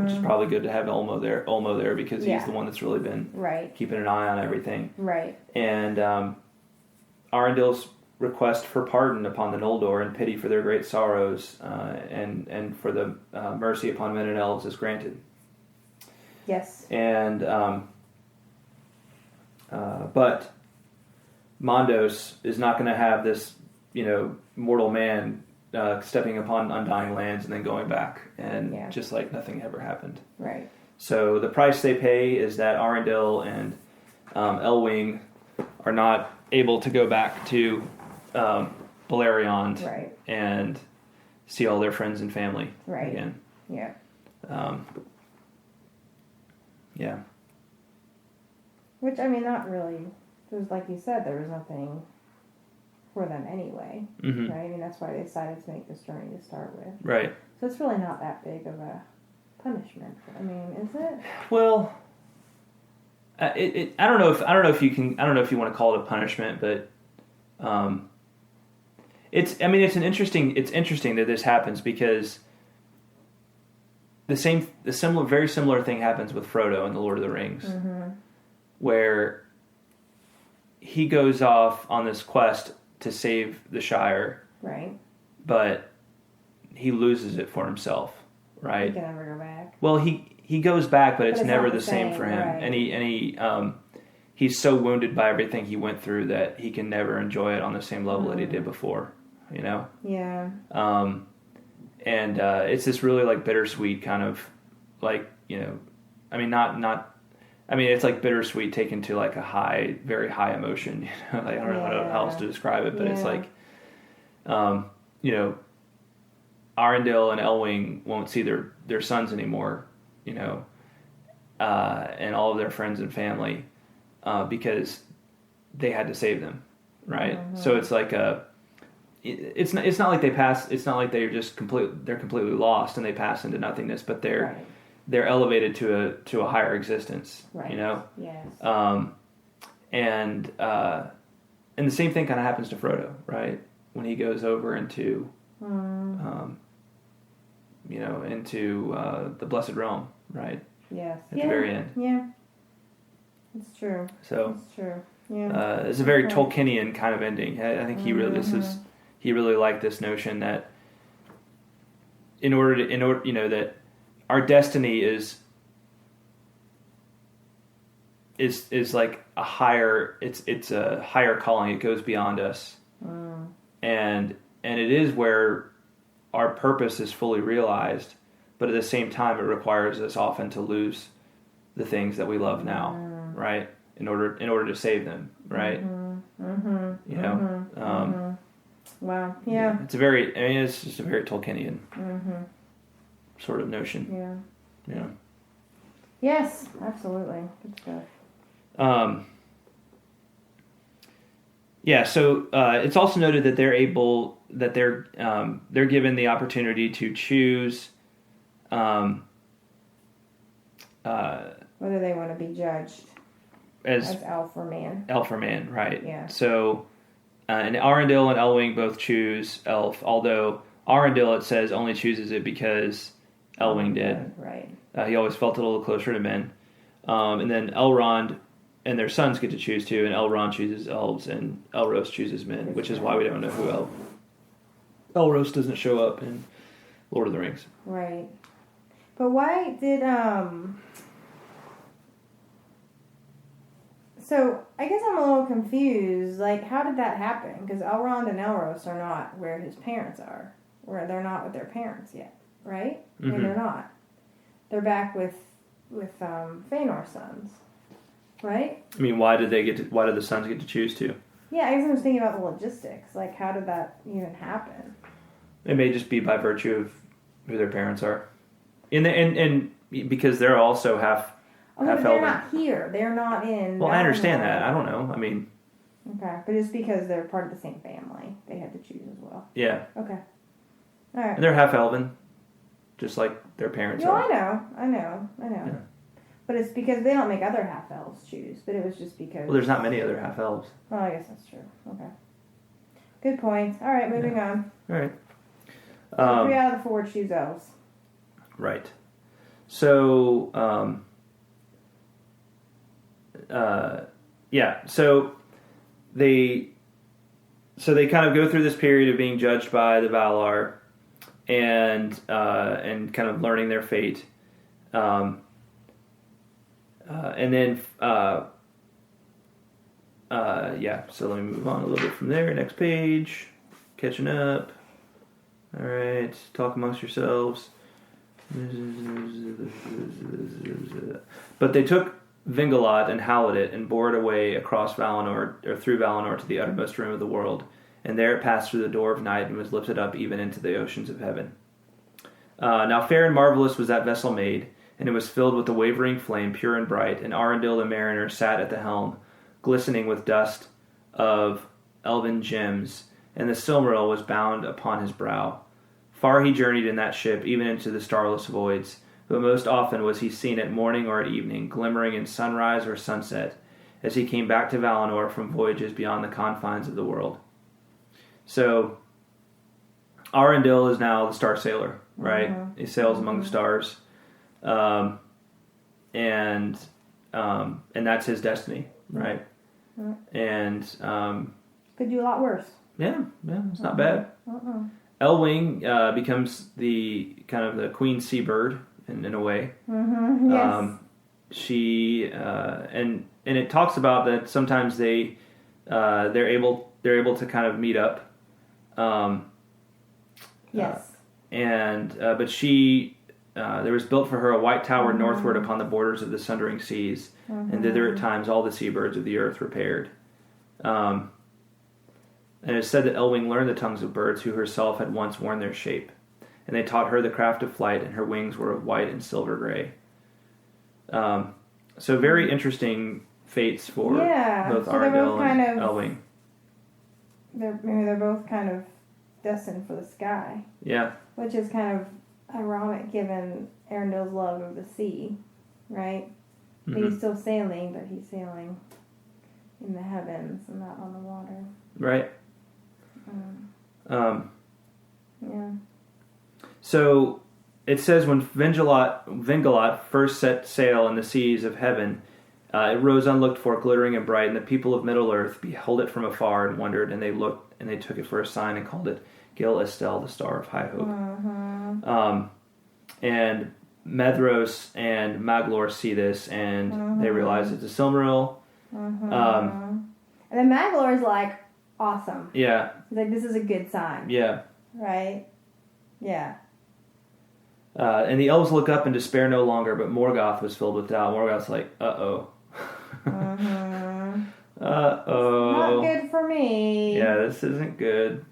which is probably good to have Ulmo there because he's the one that's really been keeping an eye on everything. Right. And Eärendil's request for pardon upon the Noldor and pity for their great sorrows and for the mercy upon men and elves is granted. Yes. And but Maedhros is not going to have this, mortal man stepping upon undying lands and then going back and just like nothing ever happened. Right. So the price they pay is that Eärendil and Elwing are not able to go back to Beleriand and see all their friends and family again. Yeah. Yeah. Which, I mean, not really. Because, like you said, there was nothing for them anyway. Mm-hmm. Right? I mean, that's why they decided to make this journey to start with. Right. So it's really not that big of a punishment. I mean, is it? Well, I don't know if you want to call it a punishment, but it's interesting that this happens because very similar thing happens with Frodo in The Lord of the Rings, where he goes off on this quest to save the Shire, right? But he loses it for himself, right? He can never go back. Well, he goes back, but it's never the same for him, right. and he's so wounded by everything he went through that he can never enjoy it on the same level that he did before, Yeah. And it's this really like bittersweet kind of like, it's like bittersweet taken to like a high, very high emotion. Like I don't know how else to describe it, but it's like, Eärendil and Elwing won't see their sons anymore, and all of their friends and family, because they had to save them, right? Mm-hmm. So it's like it's not like they pass. It's not like they're just they're completely lost and they pass into nothingness, but they're elevated to a higher existence, right. Yes. And the same thing kind of happens to Frodo, right? When he goes over into, into the Blessed Realm, right? Yes. At the very end. Yeah. It's true. So it's true. Yeah. It's a very Tolkienian kind of ending. I think he really he really liked this notion that in order that our destiny is like a higher. It's a higher calling. It goes beyond us, and it is where our purpose is fully realized. But at the same time, it requires us often to lose the things that we love now, right? In order to save them, right? Wow. Yeah. It's just a very Tolkienian sort of notion. Yeah. Yes, absolutely. Good stuff. So it's also noted that they're given the opportunity to choose whether they want to be judged as elf or man. Elf or man, right? Yeah. So and Eärendil and Elwing both choose Elf, although Eärendil, it says, only chooses it because Elwing did. Right. He always felt a little closer to men. And then Elrond and their sons get to choose too, and Elrond chooses elves, and Elros chooses men, which is why we don't know who Elros doesn't show up in Lord of the Rings. Right. But why did, So, I guess I'm a little confused. Like, how did that happen? Because Elrond and Elros are not where his parents are. Where they're not with their parents yet, right? I mean, they're not. They're back with Fëanor's sons, right? I mean, why did the sons get to choose too? Yeah, I guess I'm just thinking about the logistics. Like, how did that even happen? It may just be by virtue of who their parents are. And because they're also half but they're not here. They're not in... Well, I understand that. I don't know. I mean... Okay, but it's because they're part of the same family. They had to choose as well. Yeah. Okay. All right. And they're half elven, just like their parents are. I know. Yeah. But it's because they don't make other half elves choose. But it was just because... Well, there's not many other half elves. Well, I guess that's true. Okay. Good point. All right, moving on. All right. 3 out of the 4 choose elves. Right. So, so they kind of go through this period of being judged by the Valar and kind of learning their fate. And then, so let me move on a little bit from there. Next page. Catching up. All right. Talk amongst yourselves. But they took Vingalot and hallowed it and bore it away across Valinor, or through Valinor to the uttermost rim of the world. And there it passed through the door of night and was lifted up even into the oceans of heaven. Now fair and marvelous was that vessel made, and it was filled with a wavering flame, pure and bright. And Eärendil the mariner sat at the helm, glistening with dust of elven gems, and the Silmaril was bound upon his brow. Far he journeyed in that ship, even into the starless voids, but most often was he seen at morning or at evening, glimmering in sunrise or sunset, as he came back to Valinor from voyages beyond the confines of the world. So, Eärendil is now the Star-sailor, right? He sails among the stars, and that's his destiny, right? And could do a lot worse. Yeah, it's not bad. Elwing becomes the kind of the queen seabird in a way. Yes. She and it talks about that sometimes they're able to kind of meet up. Yes. But she there was built for her a white tower northward upon the borders of the sundering seas, and thither at times all the seabirds of the earth repaired. And it is said that Elwing learned the tongues of birds who herself had once worn their shape. And they taught her the craft of flight, and her wings were of white and silver gray. So very interesting fates for both Eärendil and Elwing. They're both kind of destined for the sky. Yeah. Which is kind of ironic given Eärendil's love of the sea, right? But he's still sailing, but he's sailing in the heavens and not on the water. Right. Yeah. So it says when Vingalot first set sail in the seas of heaven, it rose unlooked for, glittering and bright, and the people of Middle Earth beheld it from afar and wondered, and they looked and they took it for a sign and called it Gil Estel, the Star of High Hope. And Maedhros and Maglor see this, and they realize it's a Silmaril. And then Maglor is like, awesome. Yeah. He's like, this is a good sign. Yeah. Right? Yeah. And the elves look up and despair no longer, but Morgoth was filled with doubt. Morgoth's like, uh-oh. Uh-oh. Not good for me. Yeah, this isn't good.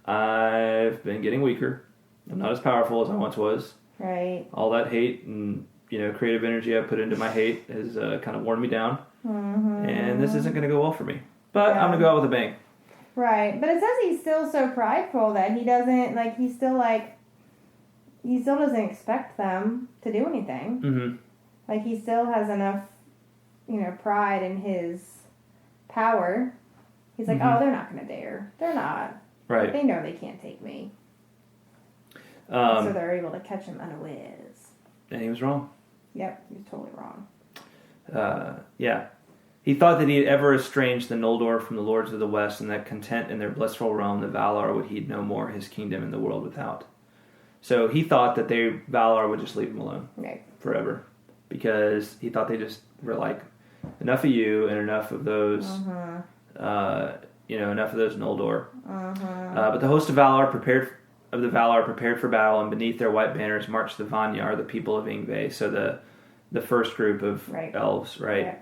I've been getting weaker. I'm not as powerful as I once was. Right. All that hate and, creative energy I put into my hate has kind of worn me down. And this isn't going to go well for me. But I'm going to go out with a bang. Right. But it says he's still so prideful that he doesn't, he still doesn't expect them to do anything. Mm-hmm. He still has enough, pride in his power He's like, oh, they're not going to dare. They're not. Right. They know they can't take me. So they're able to catch him unawares. And he was wrong. Yep, he was totally wrong. Yeah. He thought that he had ever estranged the Noldor from the lords of the West, and that content in their blissful realm, the Valar would heed no more his kingdom in the world without. So he thought that Valar would just leave him alone forever, because he thought they just were like, enough of you and enough of those, enough of those Noldor. But the host of Valar prepared for battle, and beneath their white banners marched the Vanyar, the people of Ingve. So the first group of elves, right? Yeah.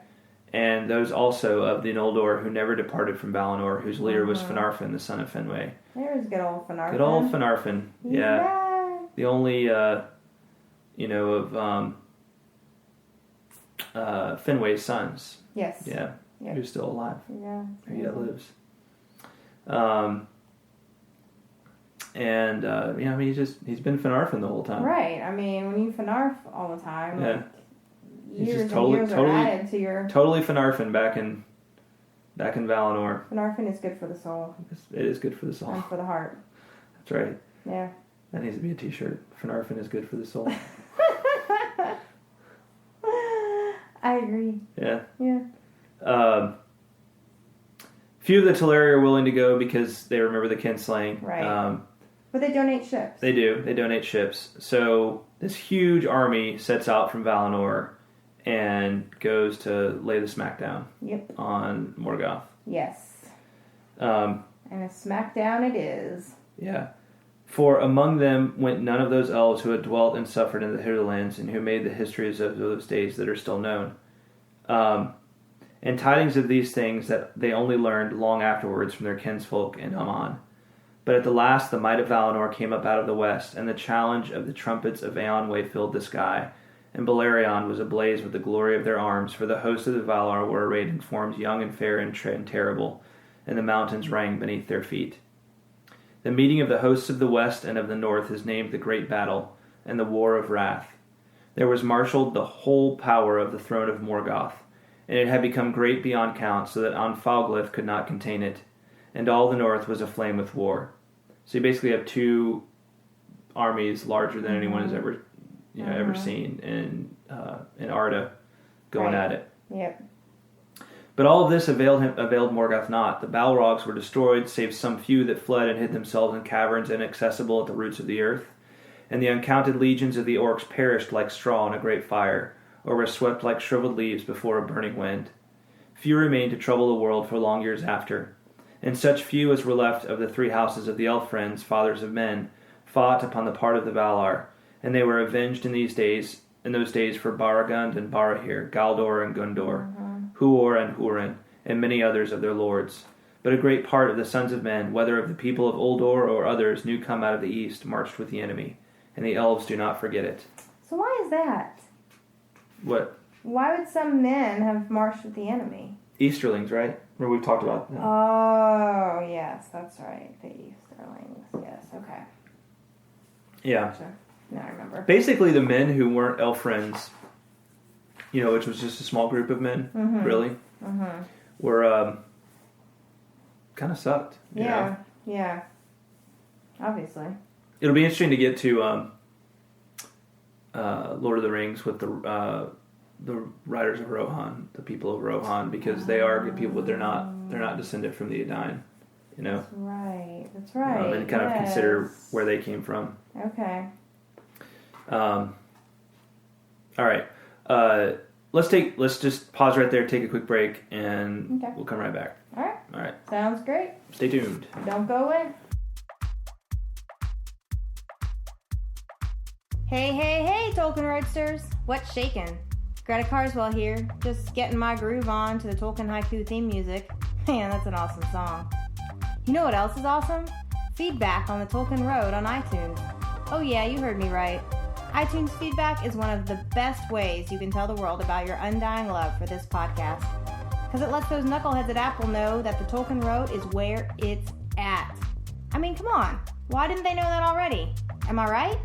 And those also of the Noldor who never departed from Valinor, whose leader was Finarfin, the son of Finwë. There's good old Finarfin. Good old Finarfin, yeah. Back. The only, of Finwë's sons. Yes. Yeah. Yep. Who's still alive. Yeah. He lives. He's been Finarfin the whole time. Right. I mean, when you Finarf all the time, years totally, and years are added to your... Totally Finarfin back in Valinor. Finarfin is good for the soul. It is good for the soul. And for the heart. That's right. Yeah. That needs to be a t-shirt. Finarfin is good for the soul. I agree. Yeah. Yeah. Few of the Teleri are willing to go because they remember the Kinslaying. Right. But they donate ships. They do. They donate ships. So this huge army sets out from Valinor and goes to lay the smackdown on Morgoth. Yes. And a smackdown it is. Yeah. For among them went none of those elves who had dwelt and suffered in the Hitherlands, and who made the histories of those days that are still known. And tidings of these things that they only learned long afterwards from their kinsfolk in Aman. But at the last the might of Valinor came up out of the west, and the challenge of the trumpets of Eönwë filled the sky, and Beleriand was ablaze with the glory of their arms, for the hosts of the Valar were arrayed in forms young and fair and terrible, and the mountains rang beneath their feet. The meeting of the hosts of the west and of the north is named the Great Battle, and the War of Wrath. There was marshalled the whole power of the throne of Morgoth, and it had become great beyond count, so that Anfauglith could not contain it, and all the north was aflame with war. So you basically have two armies larger than anyone has ever seen in Arda going at it. Yep. But all of this availed Morgoth not. The Balrogs were destroyed, save some few that fled and hid themselves in caverns inaccessible at the roots of the earth. And the uncounted legions of the orcs perished like straw in a great fire, or were swept like shriveled leaves before a burning wind. Few remained to trouble the world for long years after. And such few as were left of the three houses of the elf friends, fathers of men, fought upon the part of the Valar, and they were avenged in those days for Baragund and Barahir, Galdor and Gundor, Huor and Hurin, and many others of their lords. But a great part of the sons of men, whether of the people of Uldor or others, new come out of the east, marched with the enemy, and the elves do not forget it. So why is that? What? Why would some men have marched with the enemy? Easterlings, right? Or we've talked about that. Oh, yes, that's right. The Easterlings. Yes, okay. Yeah. Gotcha. Now I remember. Basically, the men who weren't elf friends, which was just a small group of men, really, were kind of sucked. Yeah, yeah. Obviously. It'll be interesting to get to Lord of the Rings with the riders of Rohan, the people of Rohan, because they are good people, but they're not descended from the Edain, That's right. That's right. And kind of consider where they came from. Okay. All right. Let's just pause right there, take a quick break, and we'll come right back. All right. Sounds great. Stay tuned. Don't go away. Hey, Tolkien Roadsters. What's shaking? Greta Carswell here, just getting my groove on to the Tolkien Haiku theme music. Man, that's an awesome song. You know what else is awesome? Feedback on the Tolkien Road on iTunes. Oh yeah, you heard me right. iTunes feedback is one of the best ways you can tell the world about your undying love for this podcast. Because it lets those knuckleheads at Apple know that the Tolkien Road is where it's at. I mean, come on. Why didn't they know that already? Am I right?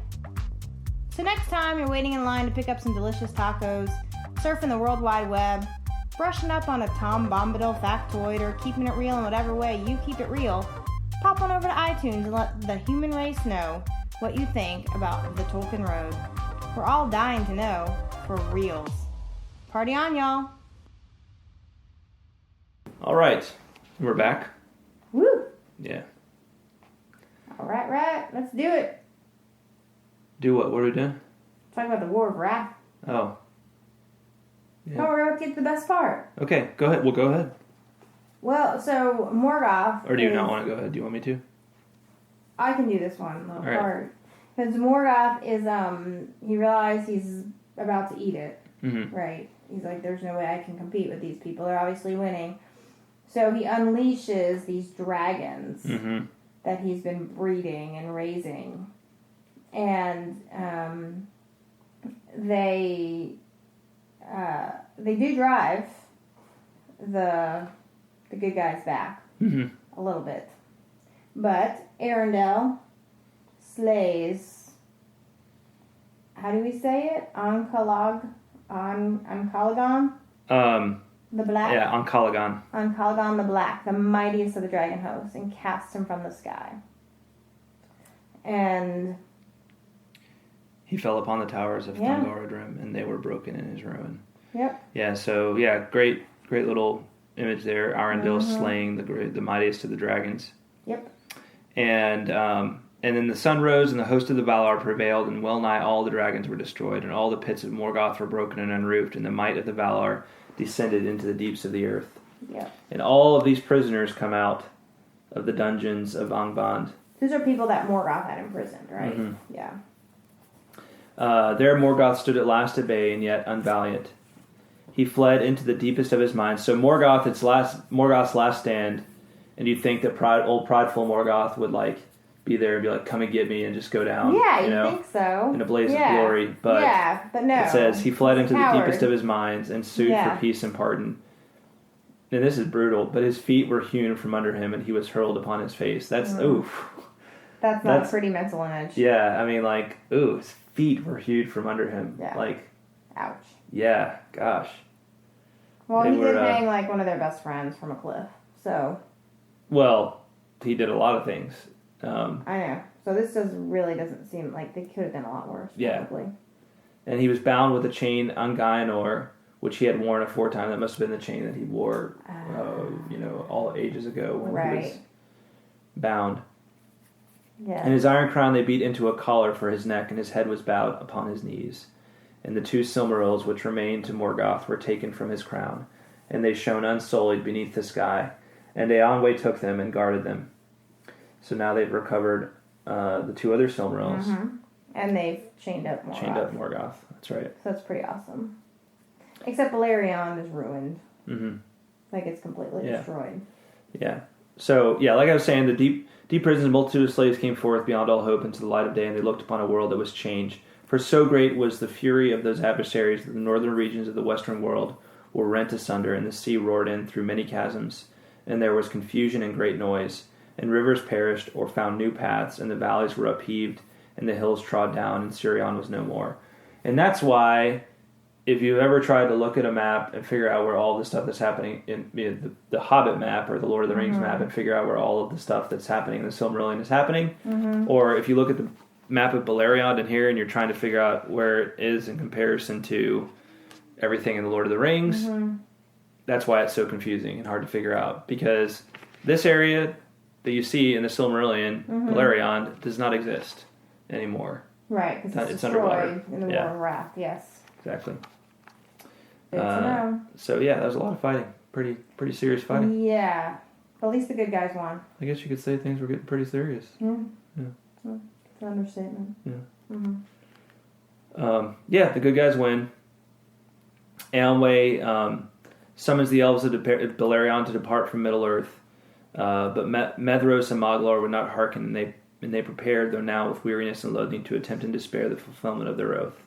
So next time you're waiting in line to pick up some delicious tacos, surfing the World Wide Web, brushing up on a Tom Bombadil factoid, or keeping it real in whatever way you keep it real, pop on over to iTunes and let the human race know what you think about the Tolkien Road. We're all dying to know, for reals. Party on, y'all. All right. We're back. Woo! Yeah. All right. Let's do it. Do what? What are we doing? Talk about the War of Wrath. Oh. Yeah. No, we're about to get to the best part. Okay, go ahead. Well, go ahead. Well, so Morgoth. Or do you not want to go ahead? Do you want me to? I can do this one, little right. part. Because Morgoth is, he realized he's about to eat it. Mm-hmm. Right? He's like, there's no way I can compete with these people. They're obviously winning. So he unleashes these dragons that he's been breeding and raising. And they do drive the good guys back a little bit. But Eärendil slays, how do we say it? Oncalagon? The Black? Yeah, Oncalagon. Oncalagon the Black, the mightiest of the dragon hosts, and casts him from the sky. And he fell upon the towers of Thungaradrim, and they were broken in his ruin. Yep. Yeah, so, great little image there. Eärendil slaying the mightiest of the dragons. Yep. And then the sun rose, and the host of the Valar prevailed, and well nigh all the dragons were destroyed, and all the pits of Morgoth were broken and unroofed, and the might of the Valar descended into the deeps of the earth. Yep. And all of these prisoners come out of the dungeons of Angband. These are people that Morgoth had imprisoned, right? Mm-hmm. Yeah. There Morgoth stood at last at bay, and yet unvaliant. He fled into the deepest of his mind. So Morgoth's last stand, and you'd think that old prideful Morgoth would be there and be like, "Come and get me," and just go down. Yeah, you think so. In a blaze of glory. But no. It says he fled into the deepest of his minds and sued for peace and pardon. And this is brutal, but his feet were hewn from under him, and he was hurled upon his face. That's oof. That's not a pretty mental image. Yeah, I mean, his feet were hewed from under him. Yeah. Ouch. Yeah, gosh. Well, he did hang one of their best friends from a cliff, so. Well, he did a lot of things. I know. So this doesn't seem like they could have done a lot worse. Probably. Yeah. And he was bound with a chain on Fëanor, which he had worn aforetime. That must have been the chain that he wore, all ages ago when he was bound. Yeah. And his iron crown they beat into a collar for his neck, and his head was bowed upon his knees. And the 2 Silmarils which remained to Morgoth were taken from his crown, and they shone unsullied beneath the sky. And Eärendil took them and guarded them. So now they've recovered the 2 other Silmarils. Mm-hmm. And they've chained up Morgoth. That's right. So that's pretty awesome. Except Balerion is ruined. Mm-hmm. It's completely destroyed. Yeah. So, like I was saying, the deep prisons, a multitude of slaves came forth beyond all hope into the light of day, and they looked upon a world that was changed. For so great was the fury of those adversaries that the northern regions of the western world were rent asunder, and the sea roared in through many chasms, and there was confusion and great noise, and rivers perished or found new paths, and the valleys were upheaved, and the hills trod down, and Sirion was no more. And that's why, if you've ever tried to look at a map and figure out where all the stuff that's happening in the Hobbit map or the Lord of the Rings map, and figure out where all of the stuff that's happening in the Silmarillion is happening, or if you look at the map of Balerion in here and you're trying to figure out where it is in comparison to everything in the Lord of the Rings, that's why it's so confusing and hard to figure out. Because this area that you see in the Silmarillion, Balerion, does not exist anymore. Right, because it's underwater in the War of Wrath, yes. Exactly. Good to know. So that was a lot of fighting. Pretty serious fighting. Yeah. At least the good guys won. I guess you could say things were getting pretty serious. Yeah. It's an understatement. Yeah. The good guys win. Eärendil summons the elves of Balerion to depart from Middle-earth, but Maedhros and Maglor would not hearken, and they prepared, though now with weariness and loathing, to attempt in despair the fulfillment of their oath.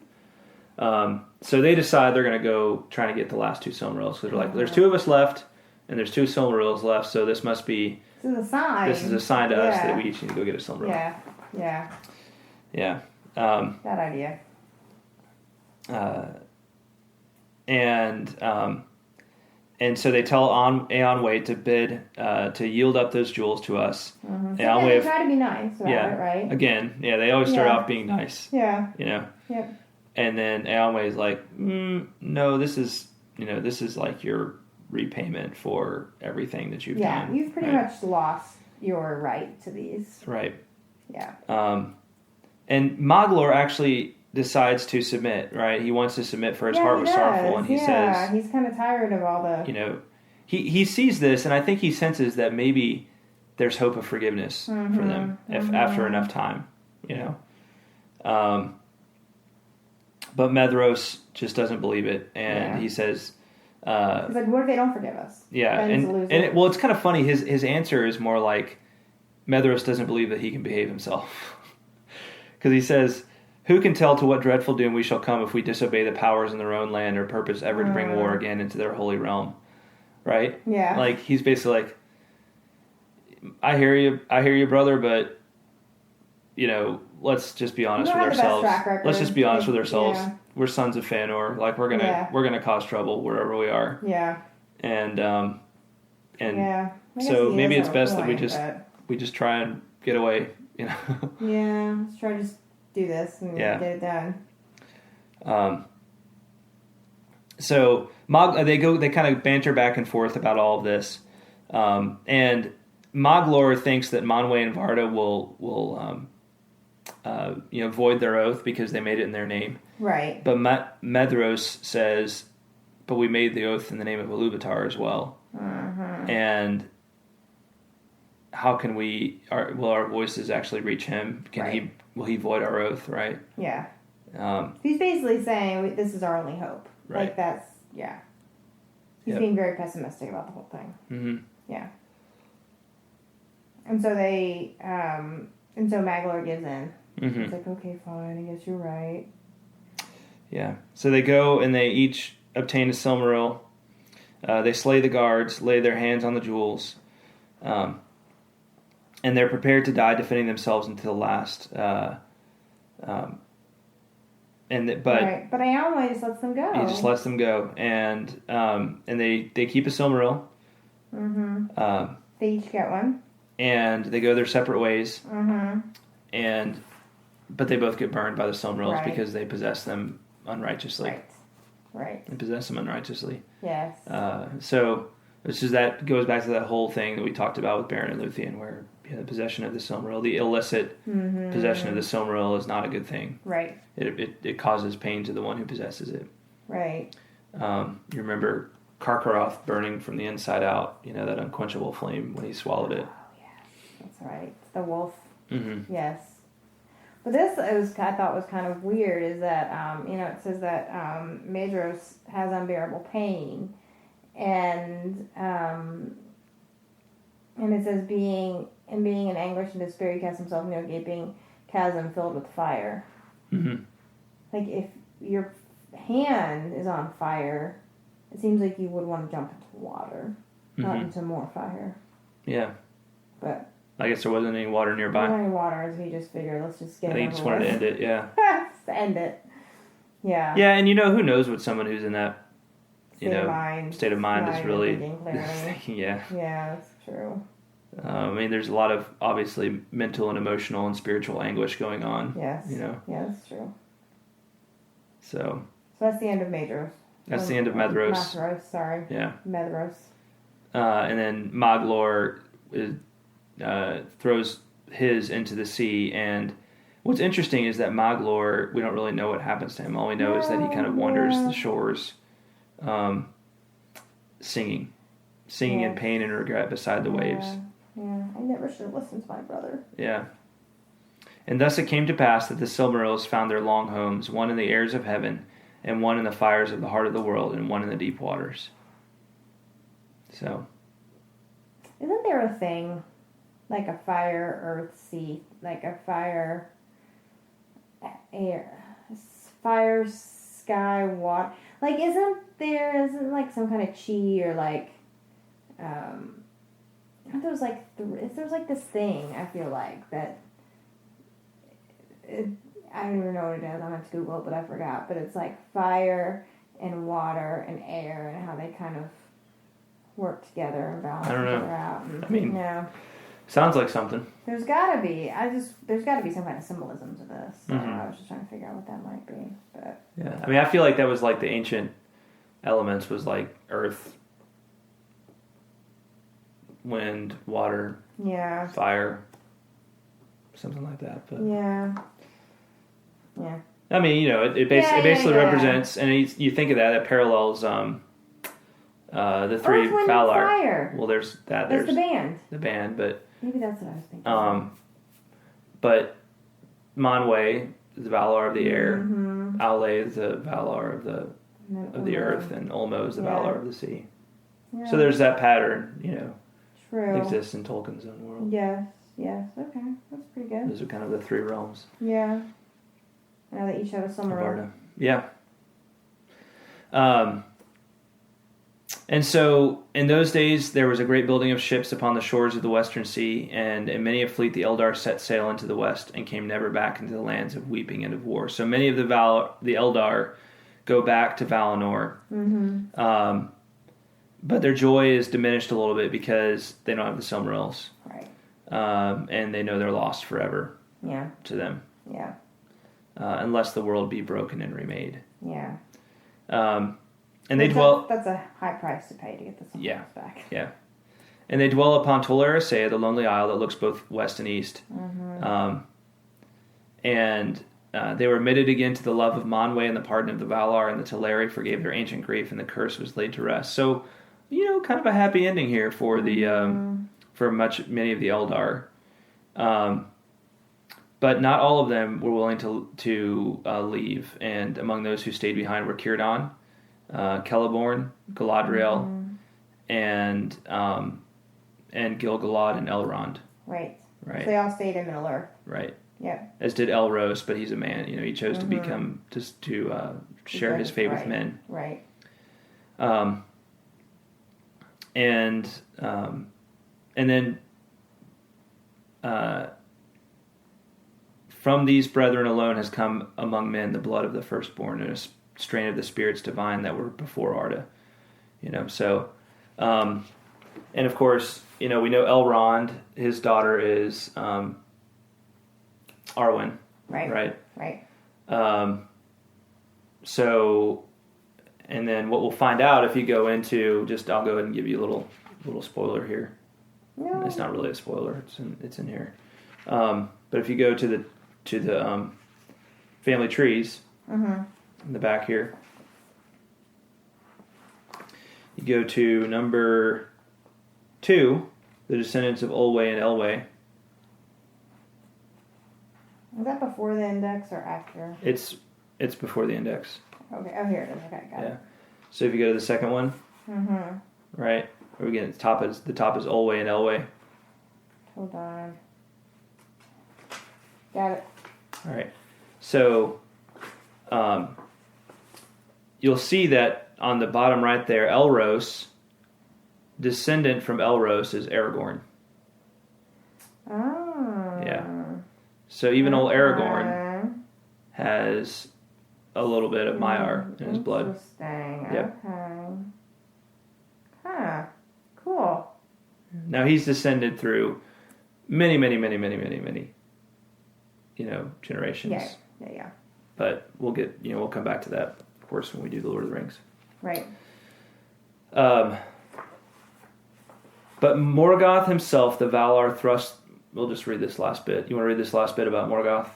So they decide they're going to go trying to get the last 2 Silmarils. So they're like, there's 2 of us left, and there's 2 Silmarils left, so this must be... This is a sign. This is a sign to us that we each need to go get a Silmaril. Yeah. Bad idea. And so they tell Eärendil to bid to yield up those jewels to us. Mm-hmm. So they try to be nice about it, right? Again, they always start off being nice. Yeah. Yep. And then Eärendil is like, no, this is like your repayment for everything that you've done. Yeah, you've pretty much lost your right to these. Right. Yeah. And Maglor actually decides to submit, right? He wants to submit for his heart was sorrowful, and he says... he's kind of tired of all the... He sees this, and I think he senses that maybe there's hope of forgiveness for them after enough time, But Maedhros just doesn't believe it, and he says... he's like, what if they don't forgive us? Yeah, well, it's kind of funny. His answer is more like, Maedhros doesn't believe that he can behave himself. Because he says... Who can tell to what dreadful doom we shall come if we disobey the powers in their own land or purpose ever to bring war again into their holy realm? Right? Yeah. Like, he's basically like, I hear you, brother, but, let's just be honest with ourselves. Let's just be honest with ourselves. Yeah. We're sons of Fëanor. Like, we're gonna cause trouble wherever we are. Yeah. And so maybe it's best that we just try and get away, Yeah, let's try to just do this and get it done. So they kind of banter back and forth about all of this, and Maglor thinks that Manwë and Varda will void their oath because they made it in their name. Right. But Maedhros says, "But we made the oath in the name of Iluvatar as well." And how can will our voices actually reach him? Will he void our oath, right? Yeah. He's basically saying this is our only hope. Right. Like that's, He's being very pessimistic about the whole thing. Mm-hmm. Yeah. And so so Maglor gives in. Mm-hmm. He's like, okay, fine, I guess you're right. Yeah. So they go and they each obtain a Silmaril. They slay the guards, lay their hands on the jewels. And they're prepared to die defending themselves until the last. But Eärendil just lets them go. He just lets them go, and they keep a Silmaril. Mm-hmm. They each get one. And they go their separate ways. Mm-hmm. But they both get burned by the Silmarils because they possess them unrighteously. Right. They possess them unrighteously. Yes. So that goes back to that whole thing that we talked about with Beren and Luthien, where the possession of the Silmaril, the illicit possession of the Silmaril, is not a good thing. Right. It causes pain to the one who possesses it. Right. You remember Karkaroth burning from the inside out, that unquenchable flame when he swallowed it. Oh, yes. That's right. The wolf. Mm-hmm. Yes. But this I thought was kind of weird is that, it says that Maedhros has unbearable pain. And it says being in anguish and despair, he casts himself into a gaping chasm filled with fire. Mm-hmm. Like, if your hand is on fire, it seems like you would want to jump into water, not into more fire. Yeah. But I guess there wasn't any water nearby. There wasn't any water, so he just figured, let's just get it over with. He just wanted to end it, yeah. Just end it. Yeah. Yeah, and who knows what someone who's in that state of mind is really thinking. Yeah. Yeah, that's true. There's a lot of obviously mental and emotional and spiritual anguish going on. Yes. Yeah, that's true. So that's the end of Maedhros. That's the end of Maedhros. Maedhros, sorry. Yeah. Maedhros. And then Maglor throws his into the sea, and what's interesting is that Maglor, we don't really know what happens to him. All we know is that he kind of wanders the shores, singing in pain and regret beside the waves. Yeah, I never should have listened to my brother. Yeah. And thus it came to pass that the Silmarils found their long homes, one in the airs of heaven, and one in the fires of the heart of the world, and one in the deep waters. So. Isn't there a thing, like a fire, earth, sea, like a fire, air, fire, sky, water? Like, isn't like some kind of chi or like, there's like this thing, I feel like, that, I don't even know what it is, I meant to Google it, but I forgot, but it's like fire and water and air and how they kind of work together and balance each other out. And, I mean, sounds like something. There's got to be. There's got to be some kind of symbolism to this. So I was just trying to figure out what that might be. But yeah, I mean, I feel like that was like the ancient elements was like earth, wind, water, fire, something like that. But yeah. I mean, it basically represents, and you think of that, it parallels the three Earth, Wind, Valar. And Fire. Well, there's that. There's the band. The band, but maybe that's what I was thinking. But Manwë, the Valar of the air, Aule is the Valar of the earth, and Ulmo is the Valar of the sea. Yeah. So there's that pattern, True. Exists in Tolkien's own world. Yes. Okay, that's pretty good. Those are kind of the three realms. Yeah. Now that each have a Silmaril. Yeah. And so, in those days, there was a great building of ships upon the shores of the western sea, and in many a fleet the Eldar set sail into the west, and came never back into the lands of weeping and of war. So many of the Eldar go back to Valinor, but their joy is diminished a little bit because they don't have the Silmarils. Right. And they know they're lost forever. Yeah. To them. Yeah. Unless the world be broken and remade. Yeah. And they dwell. That's a high price to pay to get the Silmarils back. Yeah. And they dwell upon Tol Eressëa, the lonely isle that looks both west and east. And they were admitted again to the love of Manwë and the pardon of the Valar, and the Teleri forgave their ancient grief, and the curse was laid to rest. So, kind of a happy ending here for the for many of the Eldar. But not all of them were willing to leave, and among those who stayed behind were Círdan, Celeborn, Galadriel, and Gil-galad and Elrond. Right. So they all stayed in Middle Earth. Right. Yeah. As did Elros, but he's a man. He chose to become to share his fate with men. Right. And then from these brethren alone has come among men the blood of the firstborn, and a strain of the spirits divine that were before Arda. So, and of course, we know Elrond, his daughter is Arwen. Right. So, and then what we'll find out if you go into, I'll go ahead and give you a little spoiler here. No. It's not really a spoiler. It's in here. But if you go to the family trees in the back here, you go to number 2, the descendants of Olwë and Elwë. Was that before the index or after? It's before the index. Okay. Oh, here it is. Okay, got it. So if you go to the second one, right? Or again, the top is Olwë and Elwë. Hold on. Got it. All right. So you'll see that on the bottom right there, Elros, descendant from Elros is Aragorn. Oh. Yeah. So even old Aragorn has a little bit of Maiar in his blood. Interesting. Yep. Okay. Huh. Cool. Now he's descended through many, generations. Yeah. But we'll come back to that, of course, when we do the Lord of the Rings. Right. But Morgoth himself, the Valar thrust. We'll just read this last bit. You want to read this last bit about Morgoth?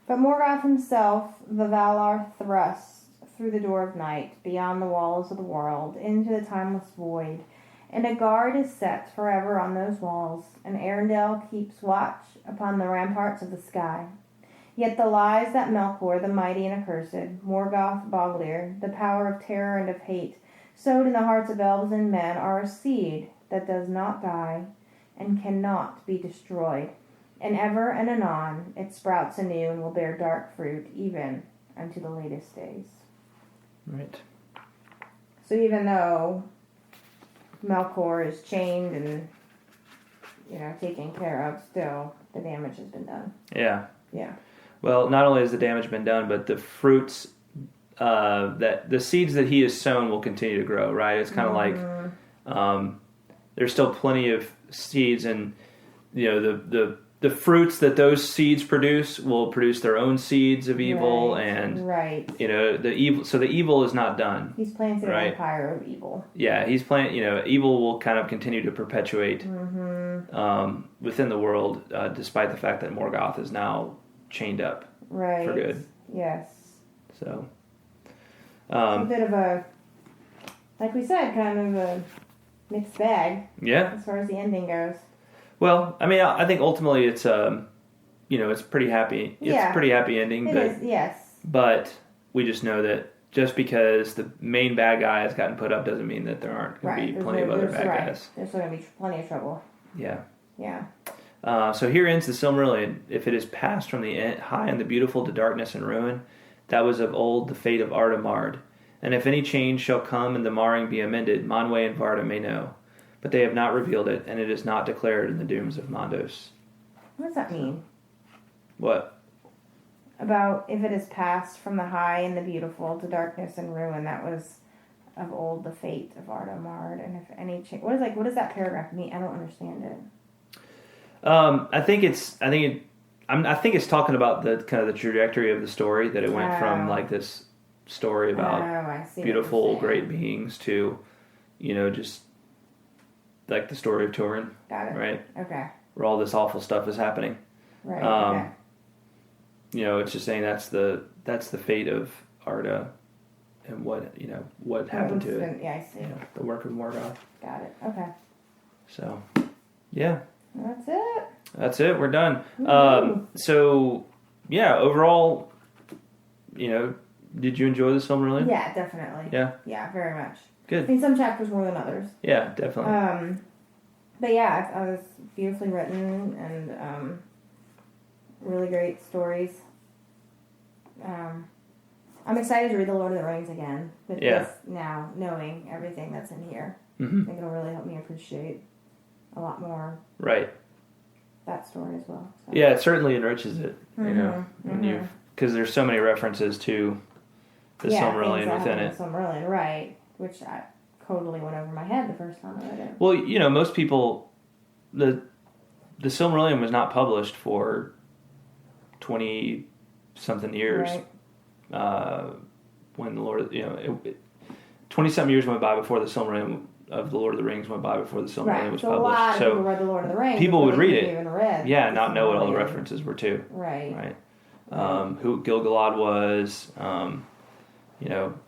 But Morgoth himself, the Valar thrust through the door of night, beyond the walls of the world, into the timeless void. And a guard is set forever on those walls, and Eärendil keeps watch upon the ramparts of the sky. Yet the lies that Melkor, the mighty and accursed, Morgoth Boglir, the power of terror and of hate, sowed in the hearts of elves and men, are a seed that does not die and cannot be destroyed. And ever and anon it sprouts anew and will bear dark fruit, even unto the latest days. Right. So even though Melkor is chained and, taken care of, still the damage has been done. Yeah. Yeah. Well, not only has the damage been done, but the fruits, that the seeds that he has sown will continue to grow, right? It's kind of like there's still plenty of seeds, and the fruits that those seeds produce will produce their own seeds of evil, and the evil. So the evil is not done. He's planted an empire of evil. Yeah, he's evil will kind of continue to perpetuate within the world, despite the fact that Morgoth is now chained up for good. Yes. So a bit of a, like we said, kind of a mixed bag. Yeah. As far as the ending goes. Well, I mean, I think ultimately it's it's pretty happy. It's a pretty happy ending. It is, yes. But we just know that just because the main bad guy has gotten put up doesn't mean that there aren't going to be plenty of other bad guys. There's going to be plenty of trouble. Yeah. Yeah. So here ends the Silmarillion. If it is passed from the high and the beautiful to darkness and ruin, that was of old the fate of Arda marred. And if any change shall come and the marring be amended, Manwë and Varda may know. But they have not revealed it, and it is not declared in the dooms of Maedhros. What does that mean? What? About if it is passed from the high and the beautiful to darkness and ruin, that was of old the fate of Arda marred, and if any change. What does that paragraph mean? I don't understand it. I think it's talking about the kind of the trajectory of the story, that it went from like this story about beautiful great beings to, just like the story of Turin. Got it. Right? Okay. Where all this awful stuff is happening. Right. Okay. It's just saying that's the fate of Arda and what happened to it. Yeah, I see. The work of Morgoth. Got it. Okay. So, yeah. That's it. We're done. So, yeah, overall, did you enjoy this film, really? Yeah, definitely. Yeah? Yeah, very much. Good. I think some chapters more than others. Yeah, definitely. But yeah, I was beautifully written and really great stories. I'm excited to read The Lord of the Rings again. With this now, knowing everything that's in here. Mm-hmm. I think it'll really help me appreciate a lot more. Right. That story as well. So. Yeah, it certainly enriches it, because there's so many references to the Silmarillion within it. Silmarillion, right? Which I totally went over my head the first time I read it. Well, most people, the Silmarillion was not published for 20-something years. Right. When the Lord, 20-something years went by before the Silmarillion of the Lord of the Rings went by before the Silmarillion was published. A lot of people read the Lord of the Rings. People would read it, not know what all the references were to. Right. Who Gil-galad was.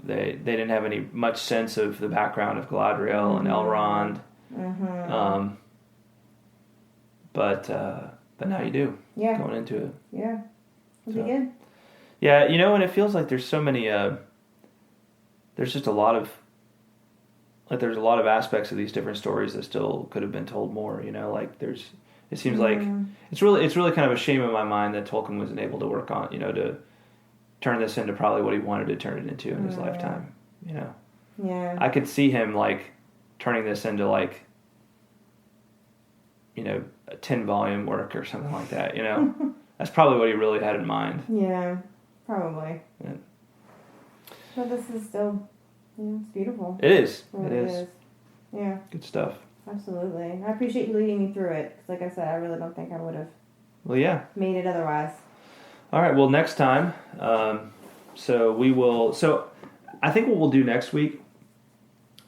They didn't have much sense of the background of Galadriel and Elrond. Mm-hmm. But now you do. Yeah. Going into it. Yeah. It'll be good. Yeah, and it feels like there's so many. There's just a lot of. Like there's a lot of aspects of these different stories that still could have been told more. It seems like it's really kind of a shame in my mind that Tolkien wasn't able to work on, to turn this into probably what he wanted to turn it into in his lifetime. Yeah. I could see him turning this into a 10-volume work or something like that. That's probably what he really had in mind. Yeah, probably. Yeah. But this is still, it's beautiful. It is. It is. Yeah. Good stuff. Absolutely. I appreciate you leading me through it. Because like I said, I really don't think I would have made it otherwise. All right. Well, next time, so I think what we'll do next week,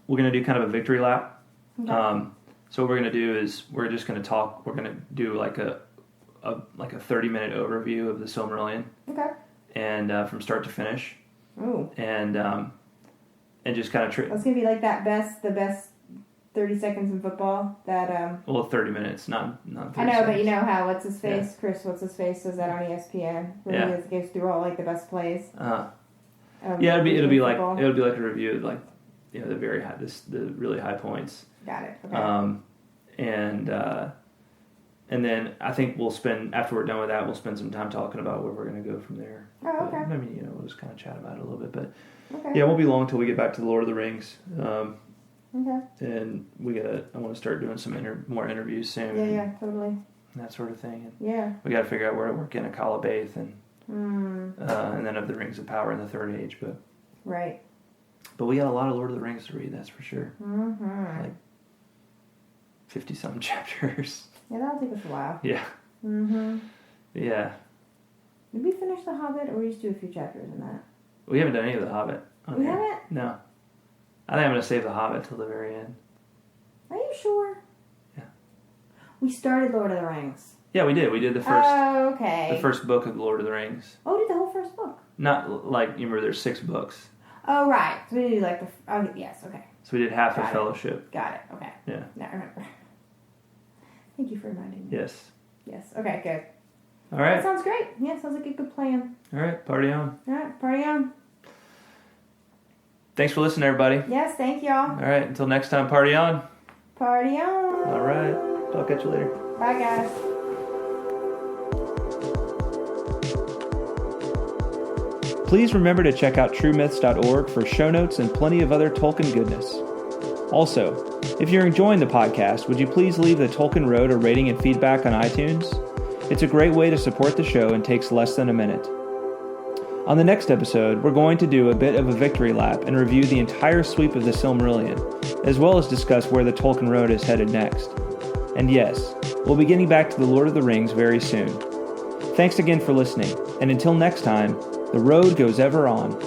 we're going to do kind of a victory lap. Okay. So what we're going to do is we're just going to talk, we're going to do like a 30-minute overview of the Silmarillion. Okay. And from start to finish. Ooh. And just kind of... That's going to be like the best 30 seconds in football that... 30 minutes, not 30 I know, seconds. but you know how Chris What's-His-Face does that on ESPN, where he goes through all the best plays. It'll be like a review of the very high, the really high points. Got it. Okay. And then I think we'll spend, after we're done with that, we'll spend some time talking about where we're going to go from there. Oh, okay. But, we'll just kind of chat about it a little bit. But yeah, it won't be long until we get back to the Lord of the Rings. Okay. And I want to start doing some more interviews soon. Yeah, totally. And that sort of thing. And we got to figure out where we're going to Calabaith and then of the Rings of Power in the Third Age. But right. But we got a lot of Lord of the Rings to read, that's for sure. Mm-hmm. 50-some chapters. Yeah, that'll take us a while. Yeah. Mm-hmm. Yeah. Did we finish The Hobbit, or we just do a few chapters in that? We haven't done any of The Hobbit. We haven't? No. I think I'm going to save The Hobbit till the very end. Are you sure? Yeah. We started Lord of the Rings. Yeah, we did. We did the first. Oh, okay. The first book of the Lord of the Rings. Oh, we did the whole first book. Not like you remember. There's 6 books. Oh, right. So we did like the. Oh, yes. Okay. So we did half of Got it. Fellowship. Got it. Okay. Yeah. Now I remember. Thank you for reminding me. Yes. Yes. Okay. Good. All right. That sounds great. Yeah, sounds like a good plan. All right. Party on. All right. Party on. Thanks for listening, everybody. Yes. Thank y'all. All right. Until next time, party on. Party on. All right. I'll catch you later. Bye, guys. Please remember to check out truemyths.org for show notes and plenty of other Tolkien goodness. Also, if you're enjoying the podcast, would you please leave the Tolkien Road a rating and feedback on iTunes? It's a great way to support the show and takes less than a minute. On the next episode, we're going to do a bit of a victory lap and review the entire sweep of the Silmarillion, as well as discuss where the Tolkien Road is headed next. And yes, we'll be getting back to the Lord of the Rings very soon. Thanks again for listening, and until next time, the road goes ever on.